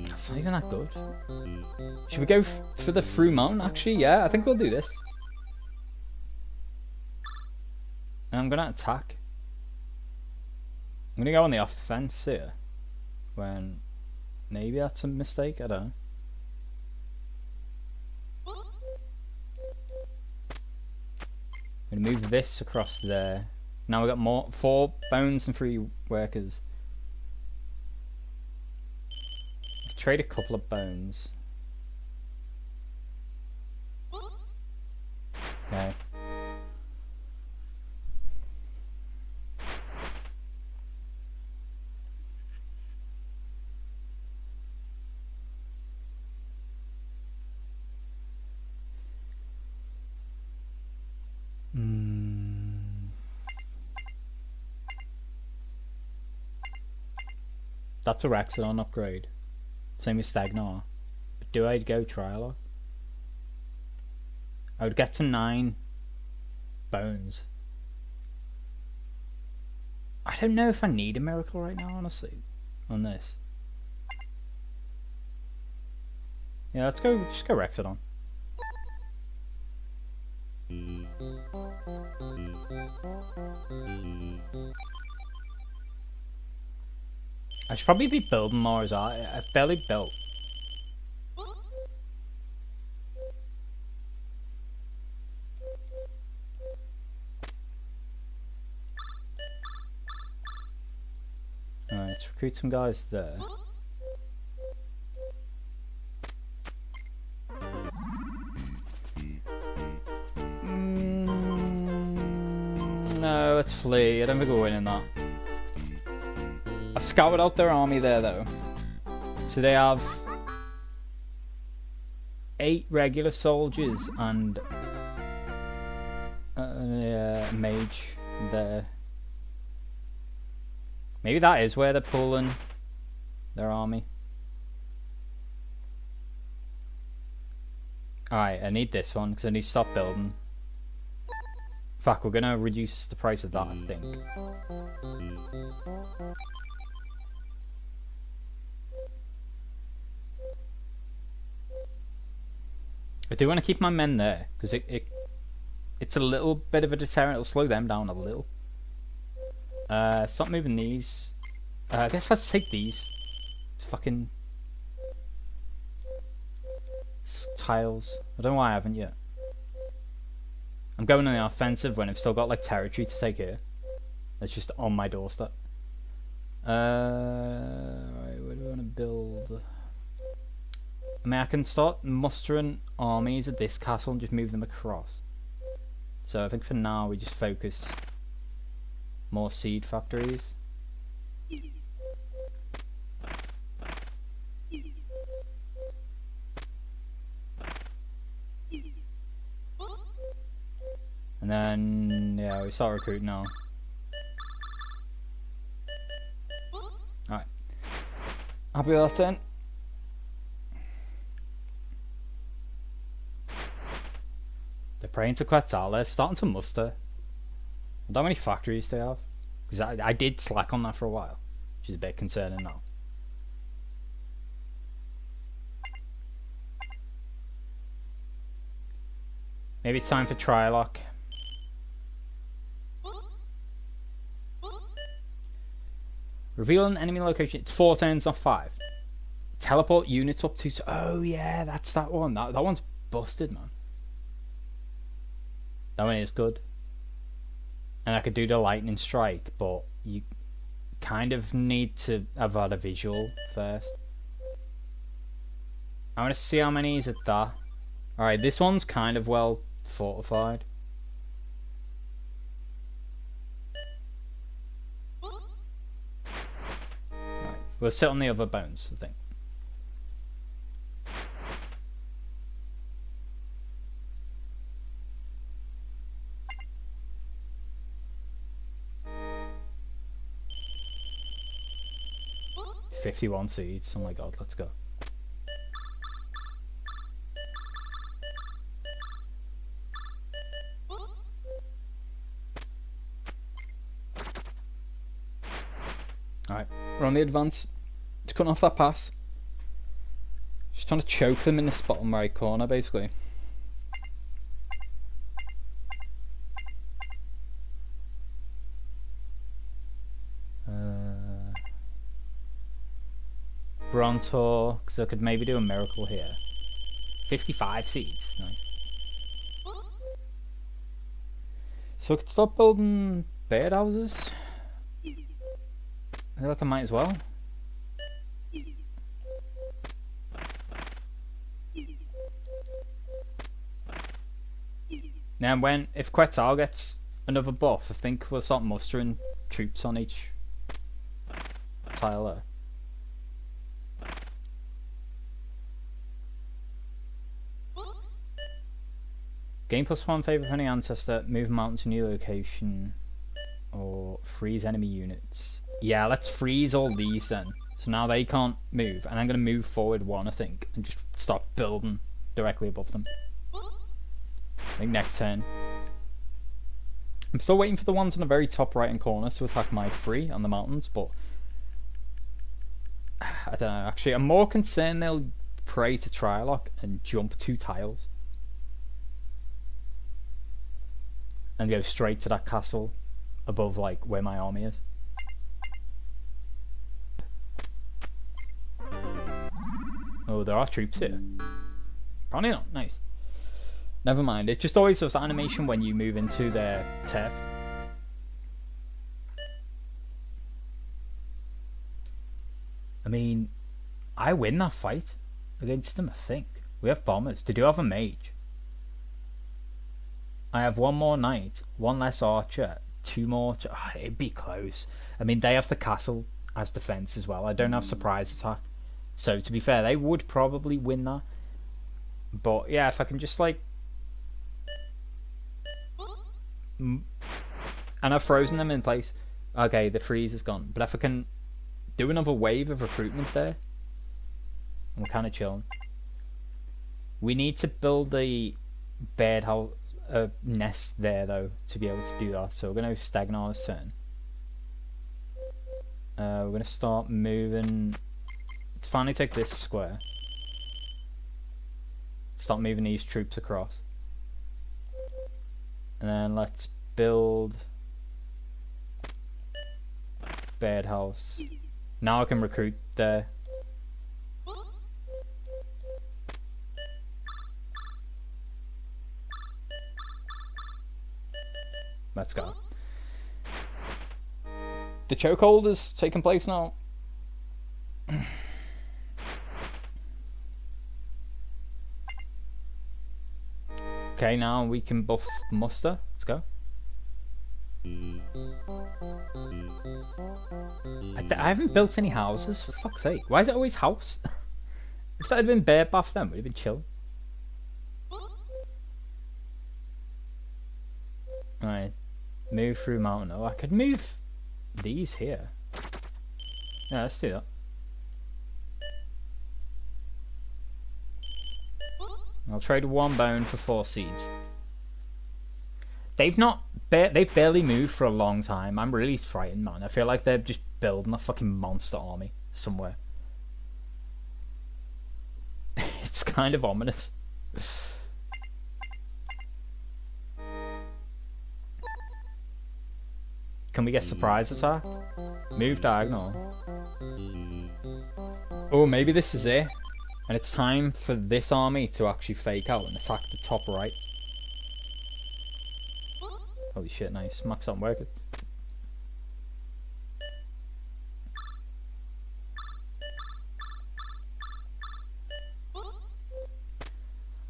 That's not even that good. Should we go for the through mountain actually? Yeah, I think we'll do this. And I'm gonna attack. I'm gonna go on the offense here. When maybe that's a mistake, I don't know. I'm gonna move this across there. Now we've got 4 bones and 3 workers. Trade a couple of bones. Okay. That's a Raxodon upgrade. Same with Stagnar. But do I go Trial? I would get to 9 bones. I don't know if I need a miracle right now, honestly, on this. Yeah, let's go. Just go Raxodon. I should probably be building more as I've barely built. let's recruit some guys there. No, let's flee. I don't think we're winning that. I've scouted out their army there though. So they have 8 regular soldiers and a mage there. Maybe that is where they're pulling their army. Alright, I need this one because I need to stop building. In fact, we're going to reduce the price of that, I think. I do want to keep my men there because it's a little bit of a deterrent. It'll slow them down a little. Stop moving these. I guess let's take these. Fucking tiles. I don't know why I haven't yet. I'm going on the offensive when I've still got like territory to take here. That's just on my doorstep. Right, where do we want to build? I mean, I can start mustering armies at this castle and just move them across. So I think for now we just focus more seed factories. And then, yeah, we start recruiting now. Alright. Happy with that then? They're praying to Koala. They're starting to muster. I don't know how many factories they have. Because I did slack on that for a while. Which is a bit concerning now. Maybe it's time for Trilock. Reveal an enemy location. It's 4 turns, not 5. Teleport units up to... Oh yeah, that's that one. That one's busted, man. That one is good. And I could do the lightning strike, but you kind of need to have had a visual first. I want to see how many is at that. Alright, this one's kind of well fortified. Right, we'll sit on the other bones, I think. $51 seeds, oh my god, let's go. Alright, we're on the advance. Just cutting off that pass. Just trying to choke them in this bottom right corner, basically. Brontor, because I could maybe do a miracle here. 55 seeds, nice. So I could start building birdhouses. I feel like I might as well. Now if Koala gets another buff, I think we'll start mustering troops on each tile there. Gain +1 favor of any ancestor, move mountain to new location, or freeze enemy units. Yeah, let's freeze all these then. So now they can't move, and I'm going to move forward 1, I think, and just start building directly above them. I think next turn. I'm still waiting for the ones in the very top right hand corner to attack my 3 on the mountains, but I don't know, actually. I'm more concerned they'll pray to Trilock and jump 2 tiles. And go straight to that castle above, like, where my army is. Oh, there are troops here. Probably not. Nice. Never mind. It just always does that animation when you move into their turf. I mean, I win that fight against them, I think. We have bombers. They do have a mage. I have one more knight, one less archer, two more... it'd be close. I mean, they have the castle as defense as well. I don't have surprise attack. So, to be fair, they would probably win that. But, yeah, if I can just, like... And I've frozen them in place. Okay, the freeze is gone. But if I can do another wave of recruitment there, I'm kind of chilling. We need to build a birdhouse nest there, though, to be able to do that. So we're going to Stagnar this turn. We're going to start moving. Let's finally take this square. Start moving these troops across. And then let's build birdhouse. Now I can recruit there. Let's go. The chokehold is taking place now. Okay, now we can buff muster. Let's go. I haven't built any houses, for fuck's sake. Why is it always house? If that had been bear buff then, would have been chill. Alright. Move through mountain. Oh, I could move these here. Yeah, let's do that. I'll trade one bone for 4 seeds. They've barely moved for a long time. I'm really frightened, man. I feel like they're just building a fucking monster army somewhere. It's kind of ominous. Can we get surprise attack? Move diagonal. Oh, maybe this is it. And it's time for this army to actually fake out and attack the top right. Holy shit, nice. Max on working.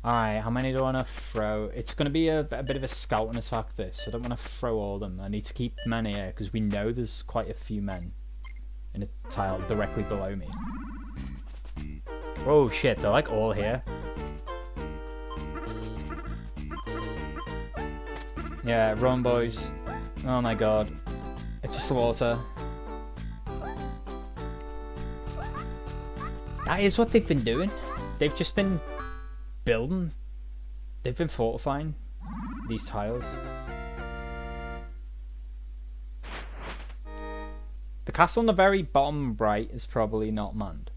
Alright, how many do I want to throw? It's going to be a bit of a scouting attack this. I don't want to throw all of them. I need to keep men here because we know there's quite a few men in a tile directly below me. Oh shit, they're like all here. Yeah, run boys. Oh my god. It's a slaughter. That is what they've been doing. They've just been building. They've been fortifying these tiles. The castle on the very bottom right is probably not manned.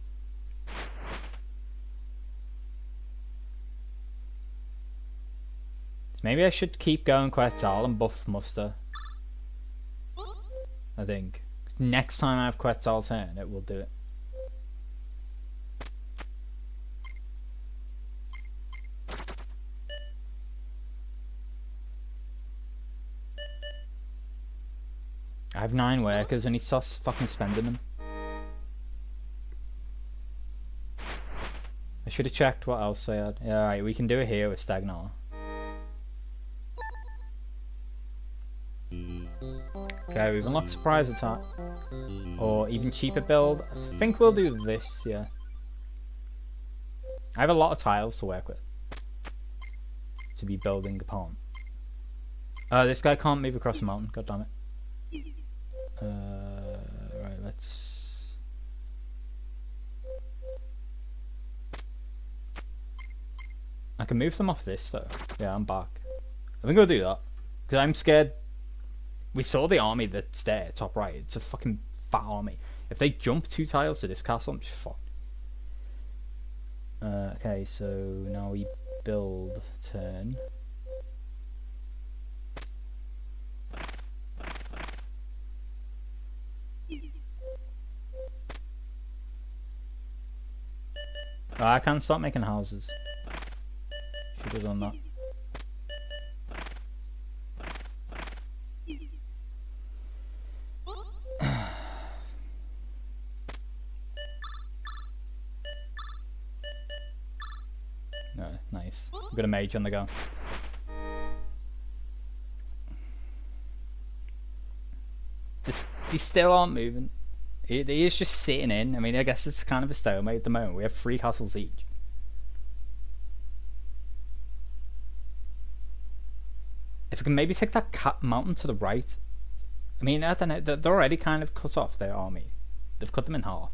Maybe I should keep going Quetzal and buff muster. I think. Next time I have Quetzal turn, it will do it. I have 9 workers and he starts fucking spending them. I should have checked what else I had. Yeah, alright, we can do it here with Stagnar. Okay, we've unlocked surprise attack. Or even cheaper build. I think we'll do this, yeah. I have a lot of tiles to work with. To be building upon. This guy can't move across the mountain, god damn it. Right, let's... I can move them off this though. Yeah, I'm back. I think I'll do that. Because I'm scared. We saw the army that's there, top right. It's a fucking fat army. If they jump 2 tiles to this castle, I'm just fucked. Okay, so now we build turn. Oh, I can't start making houses. Should have done that. Nice. We've got a mage on the go. They still aren't moving. He is just sitting in. I mean, I guess it's kind of a stalemate at the moment. We have 3 castles each. If we can maybe take that mountain to the right. I mean, I don't know. They're already kind of cut off their army. They've cut them in half.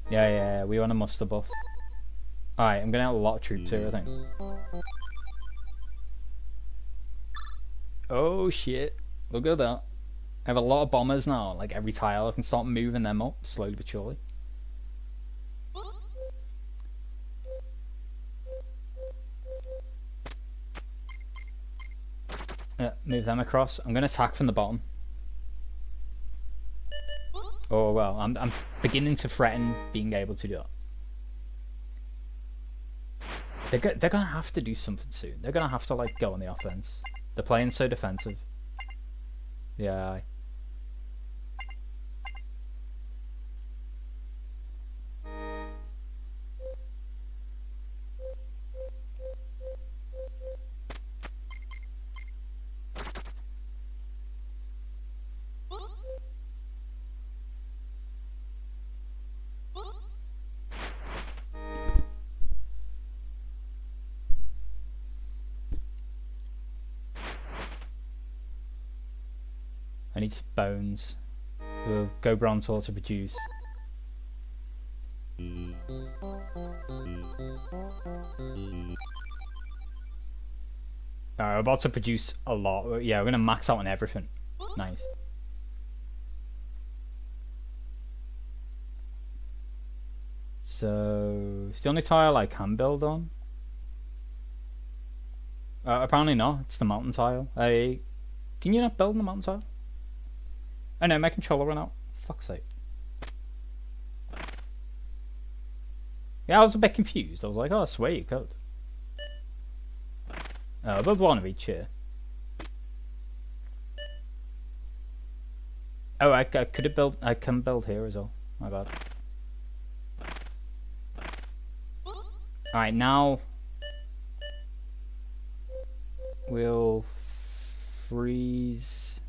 Yeah, we want a muster buff. Alright, I'm gonna have a lot of troops here, I think. Oh shit, look at that. I have a lot of bombers now, like every tile. I can start moving them up, slowly but surely. Move them across. I'm gonna attack from the bottom. Oh well, I'm beginning to threaten being able to do that. They're gonna have to do something soon. They're gonna have to like go on the offense. They're playing so defensive. Yeah. I need some bones. We'll go Brontor to produce. We're about to produce a lot. Yeah, we're gonna max out on everything. Nice. So it's the only tile I can build on. Apparently not. It's the mountain tile. Can you not build on the mountain tile? Oh no, my controller ran out. Fuck's sake. Yeah, I was a bit confused. I was like, oh, I swear you could. I'll build one of each here. Oh, I could have built. I can build here as well. My bad. Alright, now we'll freeze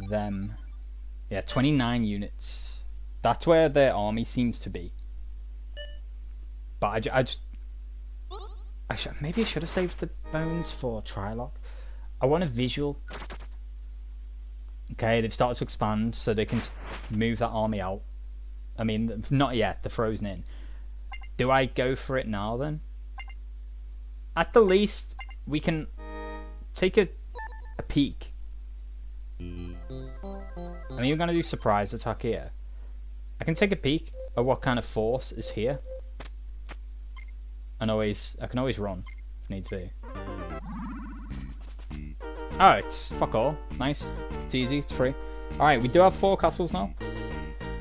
them. Yeah, 29 units. That's where their army seems to be. But maybe I should have saved the bones for Trilock. I want a visual. Okay, they've started to expand, so they can move that army out. I mean, not yet. They're frozen in. Do I go for it now then? At the least, we can take a peek. I mean, you're going to do surprise attack here. I can take a peek at what kind of force is here. I can always run if needs be. Oh, it's fuck all. Nice. It's easy. It's free. Alright, we do have 4 castles now.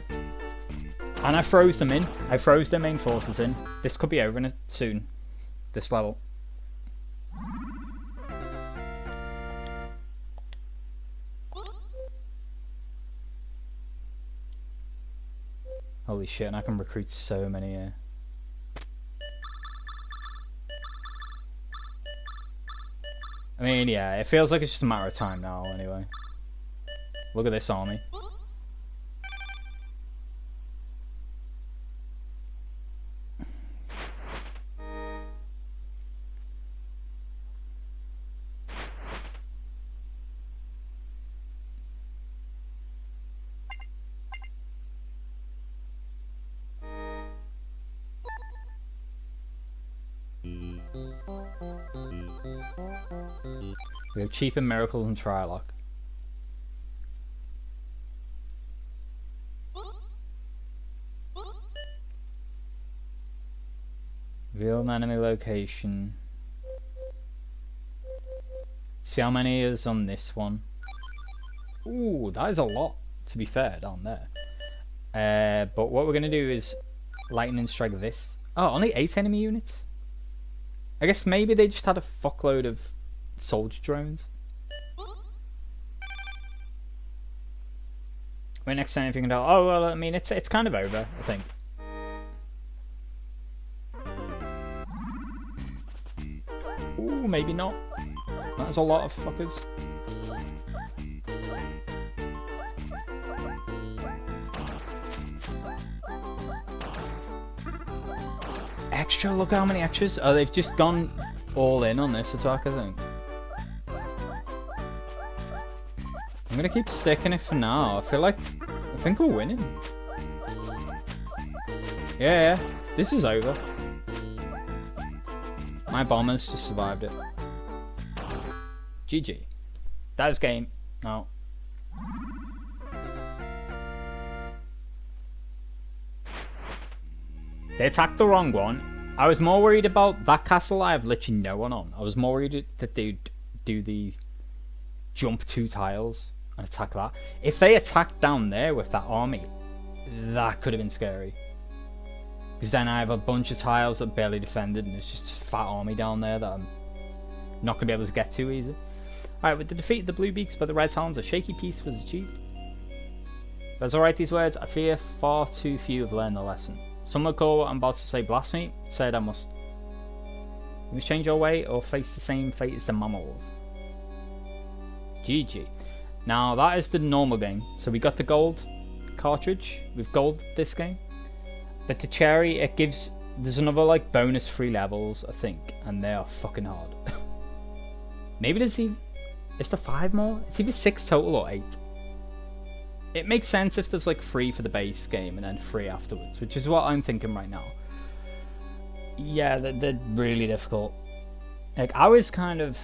And I froze them in. I froze their main forces in. This could be over in soon. This level. Holy shit, and I can recruit so many here. I mean, yeah, it feels like it's just a matter of time now, anyway. Look at this army. We have Chief and Miracles and Trilock. Reveal an enemy location. See how many is on this one. Ooh, that is a lot, to be fair, down there. But what we're going to do is lightning strike this. Oh, only 8 enemy units? I guess maybe they just had a fuckload of soldier drones. Wait, next time if you can tell. Oh well, I mean it's kind of over, I think. Ooh, maybe not. That's a lot of fuckers. Extra, look how many extras. Oh, they've just gone all in on this attack, I think. I'm gonna keep sticking it for now. I think we're winning. Yeah, this is over. My bombers just survived it. GG. That is game. No. They attacked the wrong one. I was more worried about that castle I have literally no one on. I was more worried that they'd do the jump 2 tiles and attack that. If they attacked down there with that army, that could have been scary. Because then I have a bunch of tiles that barely defended and there's just a fat army down there that I'm not going to be able to get to easy. Alright, with the defeat of the Blue Beaks by the Red Talons, a shaky peace was achieved. But as I write these words, I fear far too few have learned the lesson. Some will call what I'm about to say blasphemy, said I must. You must change your way or face the same fate as the mammals. GG. Now that is the normal game. So we got the gold cartridge. We've gold this game. But the cherry, it gives, there's another like bonus 3 levels, I think. And they are fucking hard. Maybe there's even, is there 5 more? It's either 6 total or 8. It makes sense if there's like 3 for the base game and then 3 afterwards, which is what I'm thinking right now. Yeah, they're really difficult. Like I was kind of,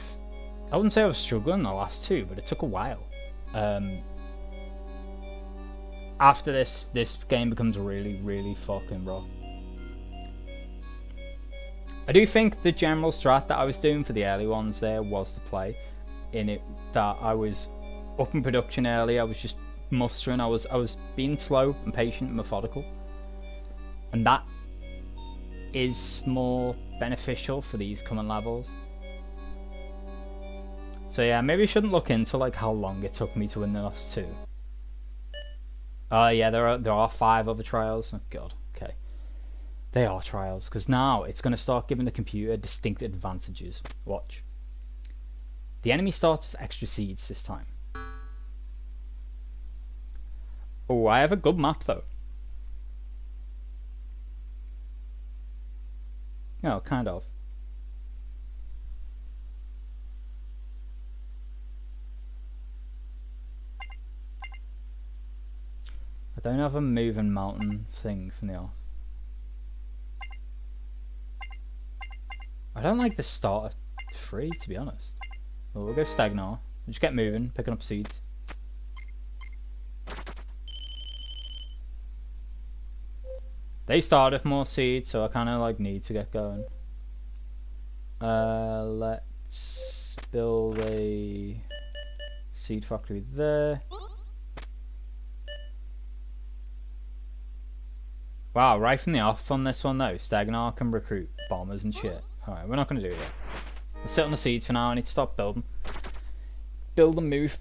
I wouldn't say I was struggling the last 2, but it took a while. After this game becomes really, really fucking rough. I do think the general strat that I was doing for the early ones there was to play in it, that I was up in production early. I was just mustering. I was being slow and patient and methodical, and that is more beneficial for these coming levels. So yeah, maybe I shouldn't look into like how long it took me to win the last 2. Yeah, there are 5 other trials. Oh god, okay. They are trials, because now it's going to start giving the computer distinct advantages. Watch. The enemy starts with extra seeds this time. Oh, I have a good map though. Oh, kind of. I don't have a moving mountain thing from the off. I don't like the start of 3, to be honest. Well, we'll go Stagnar. We'll just get moving, picking up seeds. They started with more seeds, so I kind of like need to get going. Let's build a seed factory there. Wow, right from the off on this one though, Stagnar can recruit bombers and shit. Alright, we're not going to do that. Let's sit on the seeds for now. I need to stop building. Build and move.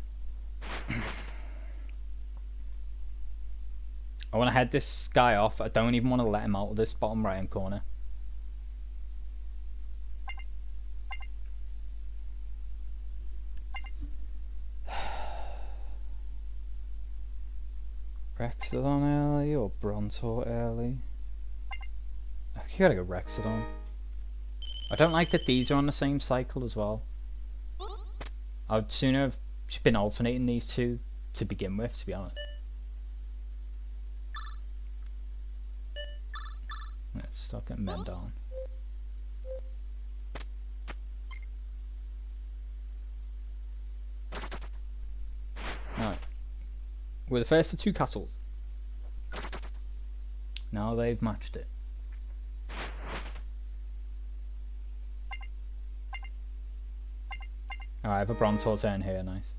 I want to head this guy off. I don't even want to let him out of this bottom right hand corner. Rexodon early or Brontor early? I gotta go Rexodon. I don't like that these are on the same cycle as well. I would sooner have just been alternating these 2 to begin with, to be honest. Let's start getting men down. Alright. We're the first of 2 castles. Now they've matched it. Alright, I have a Brontor turn here, nice.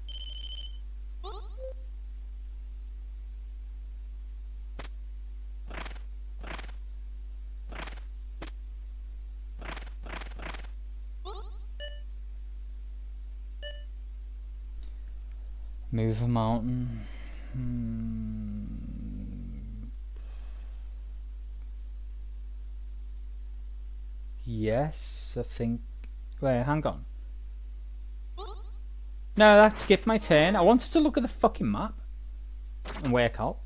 Move a mountain. Yes, I think... Wait, hang on. No, that skipped my turn. I wanted to look at the fucking map and work out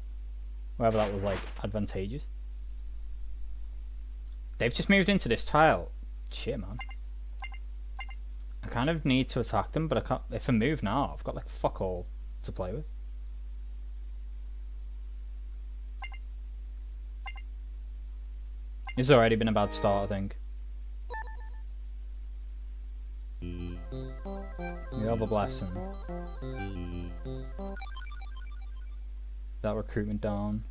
whether that was, like, advantageous. They've just moved into this tile. Shit, man. I kind of need to attack them, but I can't. If I move now, I've got, like, fuck all to play with. It's already been a bad start, I think. We have a blessing. That recruitment down.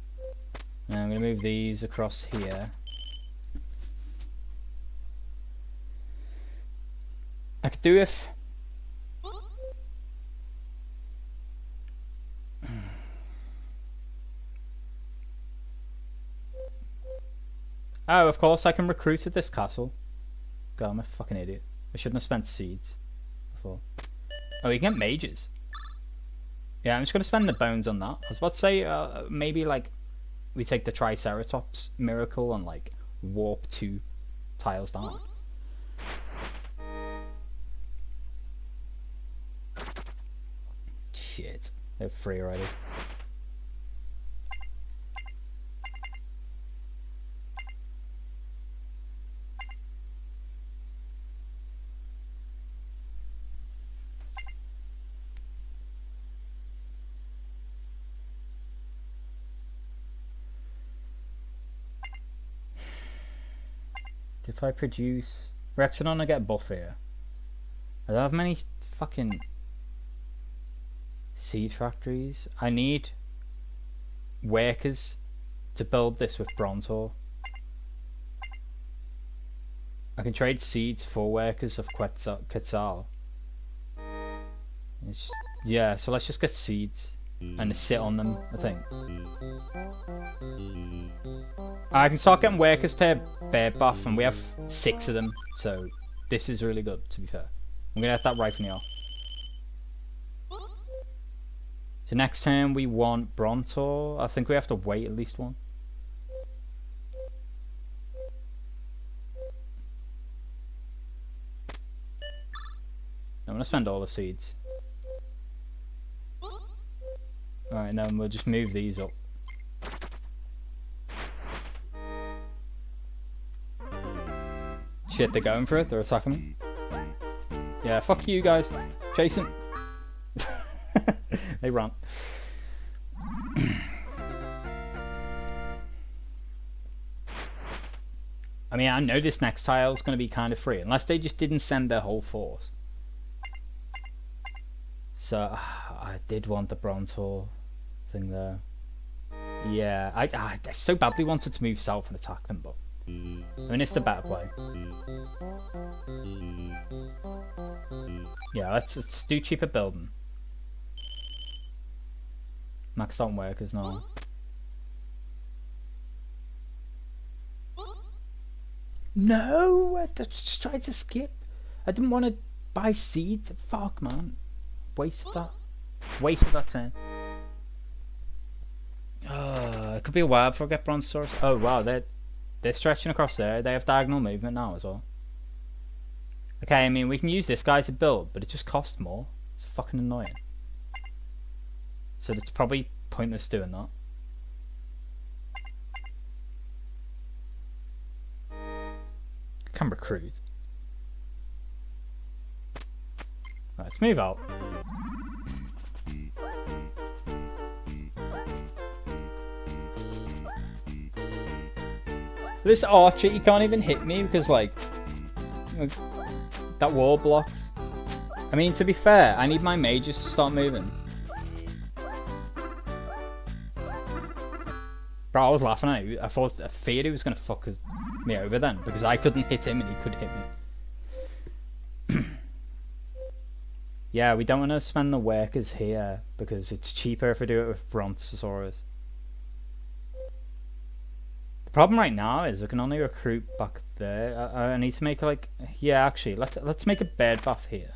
And I'm going to move these across here. I could do if... Oh, of course I can recruit at this castle. God, I'm a fucking idiot. I shouldn't have spent seeds before. Oh, you can get mages. Yeah, I'm just going to spend the bones on that. I was about to say, maybe, like, we take the Triceratops miracle and, like, warp 2 tiles down. Shit. They're free already. If I produce Rexodon, I get buff here. I don't have many fucking seed factories. I need workers to build this with Brontor. I can trade seeds for workers of Quetzal. Yeah, so let's just get seeds and sit on them, I think. I can start getting workers per bear buff, and we have 6 of them, so this is really good, to be fair. I'm gonna get that right from the off. So next turn we want Brontor. I think we have to wait at least one. I'm gonna spend all the seeds. Alright, and then we'll just move these up. Shit, they're going for it. They're attacking me. Yeah, fuck you guys. Chasing. They run. I mean, I know this next tile is going to be kind of free, unless they just didn't send their whole force. So, I did want the Brontor thing there. Yeah, I so badly wanted to move south and attack them, but I mean, it's the better play. Yeah, let's do cheaper building. Maxed out workers now. No! I just tried to skip. I didn't want to buy seeds. Fuck, man. Wasted that. Wasted that turn. It could be a while before I get Brontosaurus. Oh, wow. They're stretching across there. They have diagonal movement now as well. Okay, I mean, we can use this guy to build, but it just costs more. It's fucking annoying. So it's probably pointless doing that. I can recruit. Right, let's move out. This archer, he can't even hit me because, like, that wall blocks. I mean, to be fair, I need my mages to start moving. Bro, I was laughing at it. I feared he was going to fuck me over then, because I couldn't hit him and he could hit me. Yeah, we don't want to spend the workers here, because it's cheaper if we do it with Brontosaurus. The problem right now is I can only recruit back there. I need to make, like... Yeah, actually, let's make a bird buff here.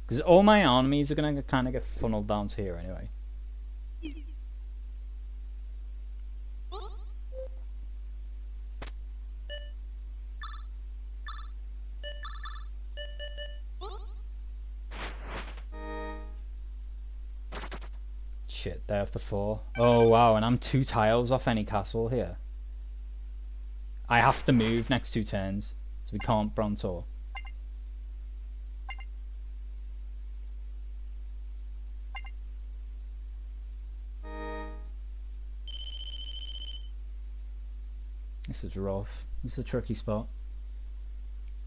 Because all my armies are going to kind of get funneled down to here anyway. shit, they're after 4. Oh wow, and I'm 2 tiles off any castle here. I have to move next 2 turns, so we can't Brontor. This is rough. This is a tricky spot.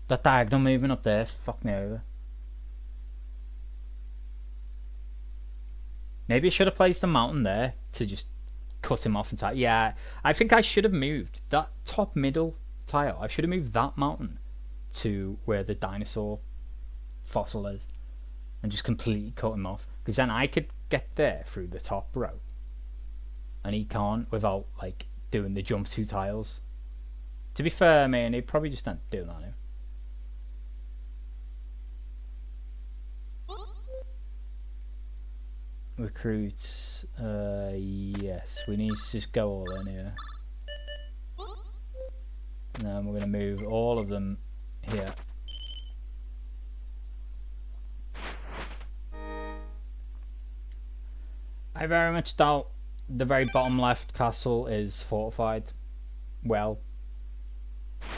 That diagonal movement up there fucked me over. Maybe I should have placed a mountain there to just cut him off entirely. Yeah, I think I should have moved that top middle tile. I should have moved that mountain to where the dinosaur fossil is and just completely cut him off. Because then I could get there through the top row. And he can't without like doing the jump 2 tiles. To be fair, man, he'd probably just end up doing that now. Recruits, yes, we need to just go all in here. And then we're going to move all of them here. I very much doubt the very bottom left castle is fortified. Well,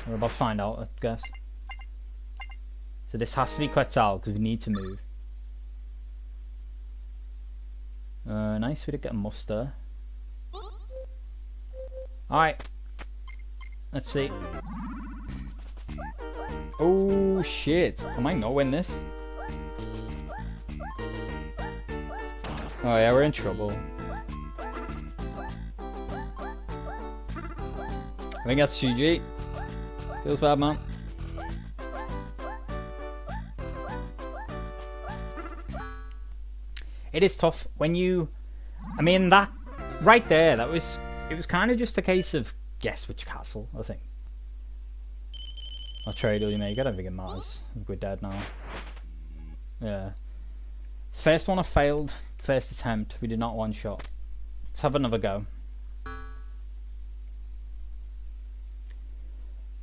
we're about to find out, I guess. So this has to be Quetzal because we need to move. Nice, we did get a muster. Alright. Let's see. Oh shit. I might not win this. Oh yeah, we're in trouble. I think that's GG. Feels bad, man. It is tough when you, I mean, that right there, it was kind of just a case of guess which castle, I think. I'll trade all you make. I don't think it matters. We're dead now. Yeah. First one I failed. First attempt. We did not one shot. Let's have another go.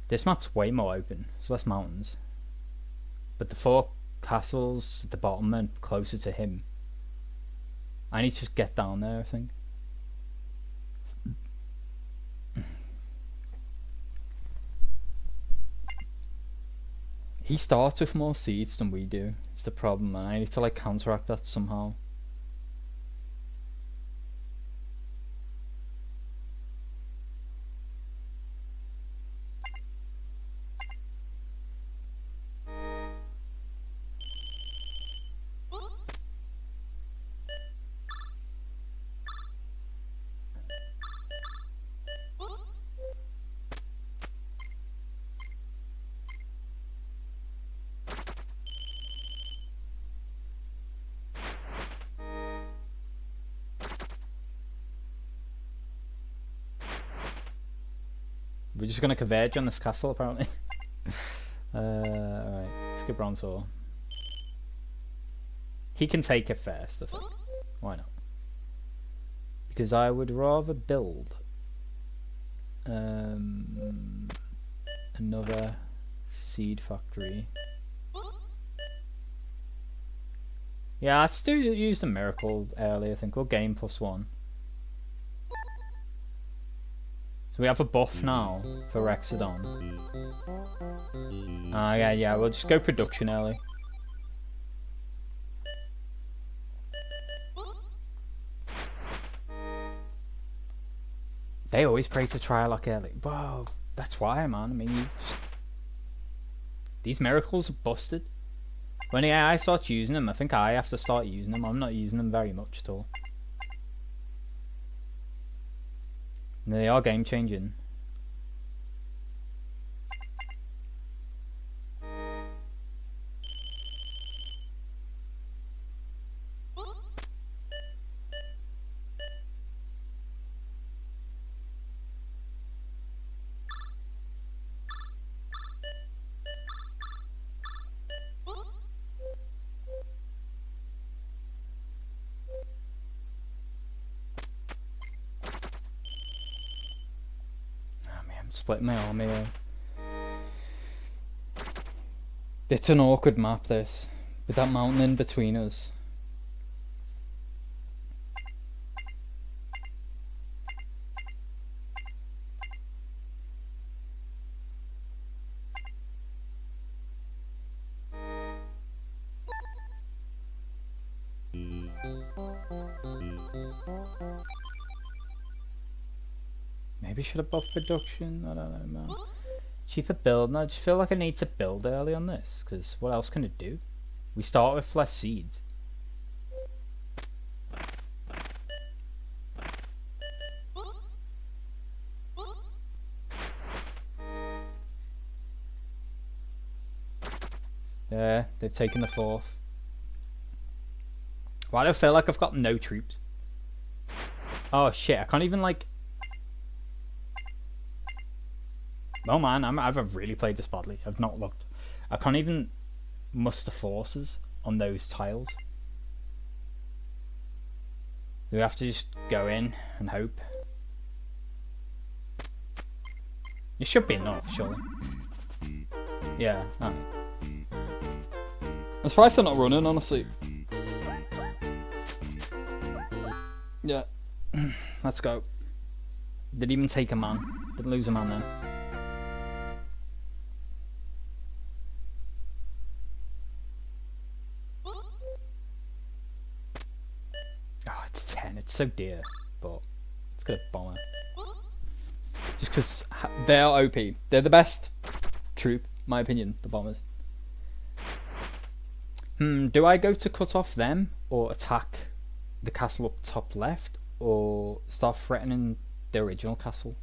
This map's way more open. There's less mountains. But the 4 castles at the bottom are closer to him. I need to just get down there, I think. He starts with more seeds than we do. It's the problem, and I need to like counteract that somehow. We're just going to converge on this castle, apparently. Alright, let's get Bronzor. He can take it first, I think. Why not? Because I would rather build another seed factory. Yeah, let's use the miracle early, I think. We'll gain +1. So we have a buff now for Rexodon. Yeah, we'll just go production early. They always pray to Trialock early. Wow, that's why, man. I mean, these miracles are busted. When the AI starts using them, I think I have to start using them. I'm not using them very much at all. They are game changing. Split my army here. It's an awkward map, this, with that mountain in between us. Maybe should have buffed production. I don't know, man. Cheaper build. No, I just feel like I need to build early on this, because what else can it do? We start with less seeds. Yeah, they've taken the 4th. Why do I feel like I've got no troops? Oh shit, I can't even like... Oh man, I've really played this badly. I've not looked. I can't even muster forces on those tiles. We have to just go in and hope. It should be enough, surely. Yeah, alright. I'm surprised they're not running, honestly. Yeah. Let's go. Didn't even take a man. Didn't lose a man there. Oh, it's 10. It's so dear. But it's got a bomber. Just because they're OP. They're the best troop, in my opinion, the bombers. Do I go to cut off them or attack the castle up top left or start threatening the original castle?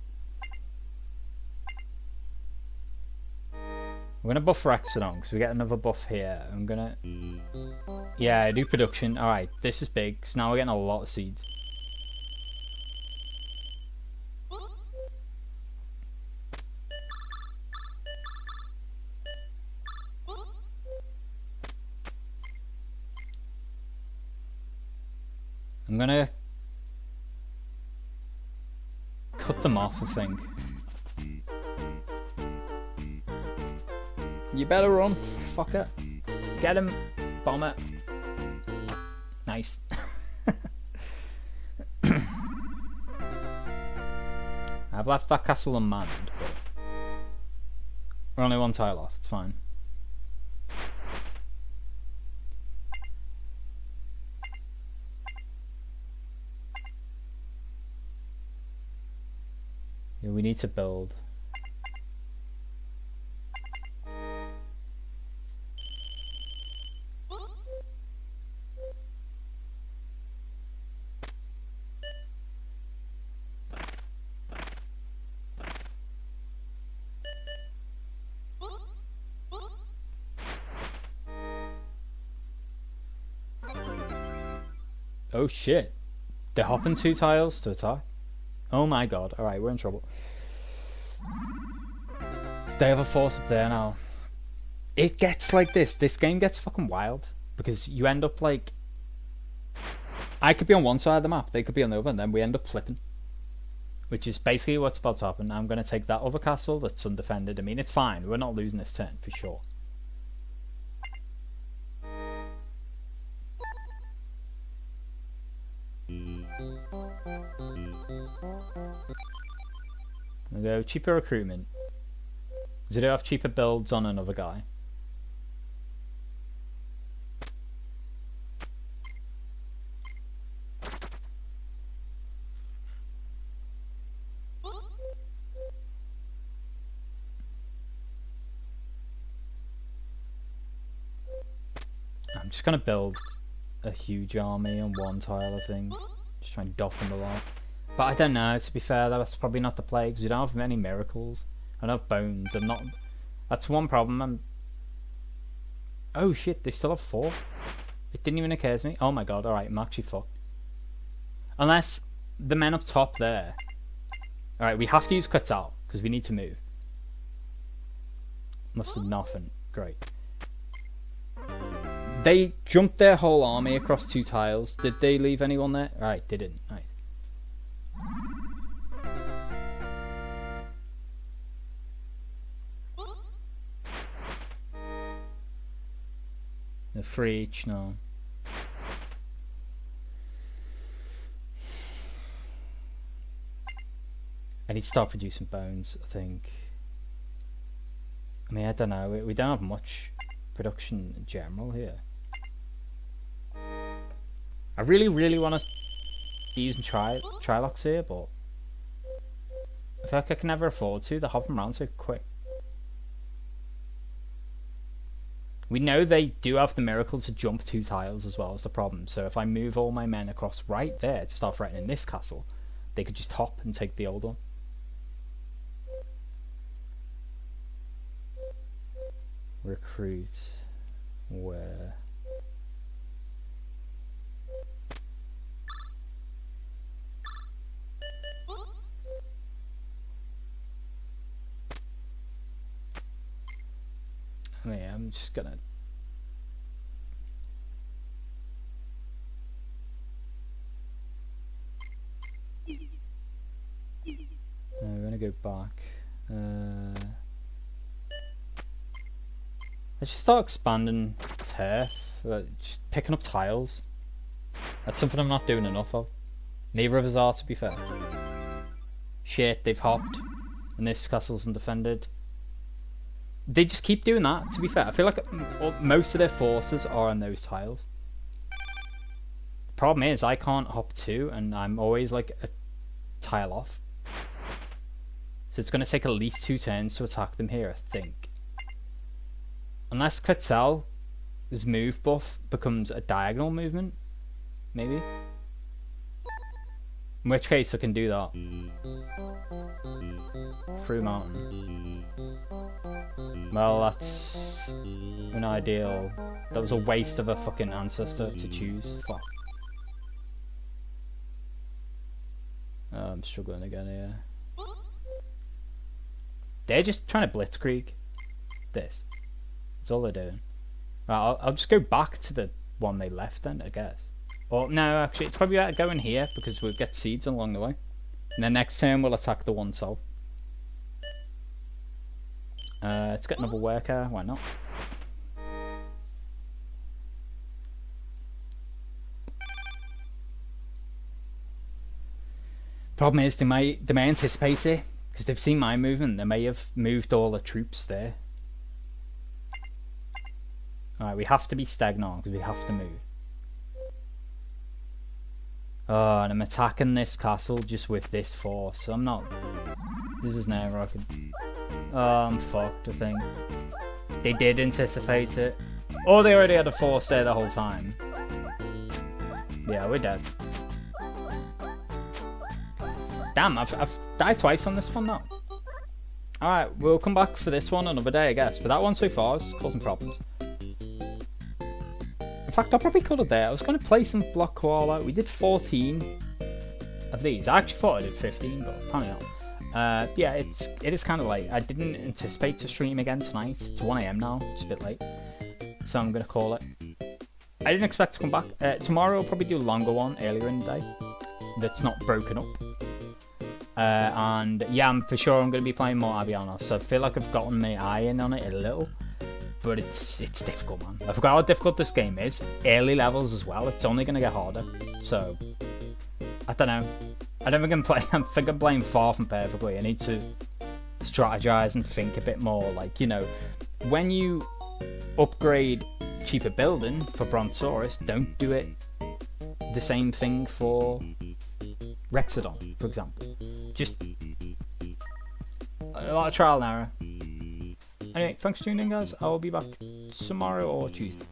I'm gonna buff Rexodon because we get another buff here. I'm gonna... Yeah, I do production. Alright, this is big because now we're getting a lot of seeds. I'm gonna cut them off, I think. You better run, fucker. Get him, bomber. Nice. I've left that castle unmanned, but we're only one tile off, it's fine. Yeah, we need to build. Oh shit. They're hopping 2 tiles to attack. Oh my god. Alright, we're in trouble. So they have a force up there now. It gets like this. This game gets fucking wild. Because you end up like... I could be on one side of the map, they could be on the other, and then we end up flipping. Which is basically what's about to happen. I'm going to take that other castle that's undefended. I mean, it's fine. We're not losing this turn, for sure. We'll go cheaper recruitment. Because we do have cheaper builds on another guy. I'm just going to build a huge army on one tile, I think. Just try and dot them a lot. But I don't know, to be fair, that's probably not the play, because we don't have many miracles. I don't have bones, I'm not... That's one problem, Oh shit, they still have 4? It didn't even occur to me. Oh my god, alright, I'm actually fucked. Unless the men up top there... Alright, we have to use Koala, because we need to move. Must have nothing. Great. They jumped their whole army across 2 tiles. Did they leave anyone there? Right, they didn't. Right. They're free each now. I need to start producing bones, I think. I mean, I don't know. We don't have much production in general here. I really want to be using Trilocks here, but I feel like I can never afford to. They're hopping around so quick. We know they do have the miracle to jump 2 tiles as well as the problem. So if I move all my men across right there to start threatening this castle, they could just hop and take the old one. Recruit. Where? I mean, I'm just gonna... we're gonna go back. I should start expanding turf, just picking up tiles. That's something I'm not doing enough of. Neither of us are, to be fair. Shit, they've hopped, and this castle's undefended. They just keep doing that, to be fair. I feel like most of their forces are on those tiles. The problem is, I can't hop 2, and I'm always like a tile off. So it's going to take at least 2 turns to attack them here, I think. Unless Quetzal's move buff becomes a diagonal movement, maybe. In which case I can do that. Through mountain. Well, that's an ideal. That was a waste of a fucking ancestor to choose. Fuck. I'm struggling again here. They're just trying to blitzkrieg this. That's all they're doing. Right, I'll just go back to the one they left then, I guess. Or no, actually, it's probably better going here because we'll get seeds along the way. And then next turn we'll attack the one south. Let's get another worker. Why not? Problem is, they may anticipate it because they've seen my movement. They may have moved all the troops there. Alright, we have to be stagnant because we have to move. Oh, and I'm attacking this castle just with this force. So I'm not... This is nerve-wracking. Oh, I'm fucked, I think. They did anticipate it. Or they already had a force there the whole time. Yeah, we're dead. Damn, I've died twice on this one now. Alright, we'll come back for this one another day, I guess. But that one so far is causing problems. In fact, I probably could have there. I was going to play some block Koala. We did 14 of these. I actually thought I did 15, but apparently not. Yeah, it is kind of late. I didn't anticipate to stream again tonight. It's 1 AM now. It's a bit late. So I'm going to call it. I didn't expect to come back. Tomorrow I'll probably do a longer one earlier in the day. That's not broken up. And yeah, I'm for sure I'm going to be playing more Avianos. So I feel like I've gotten my eye in on it a little. But it's difficult, man. I forgot how difficult this game is. Early levels as well. It's only going to get harder. So, I don't know. I don't think I'm playing. I think I'm playing far from perfectly. I need to strategize and think a bit more. Like, you know, when you upgrade cheaper building for Brontosaurus, don't do it the same thing for Rexodon, for example. Just a lot of trial and error. Anyway, thanks for tuning in, guys. I will be back tomorrow or Tuesday.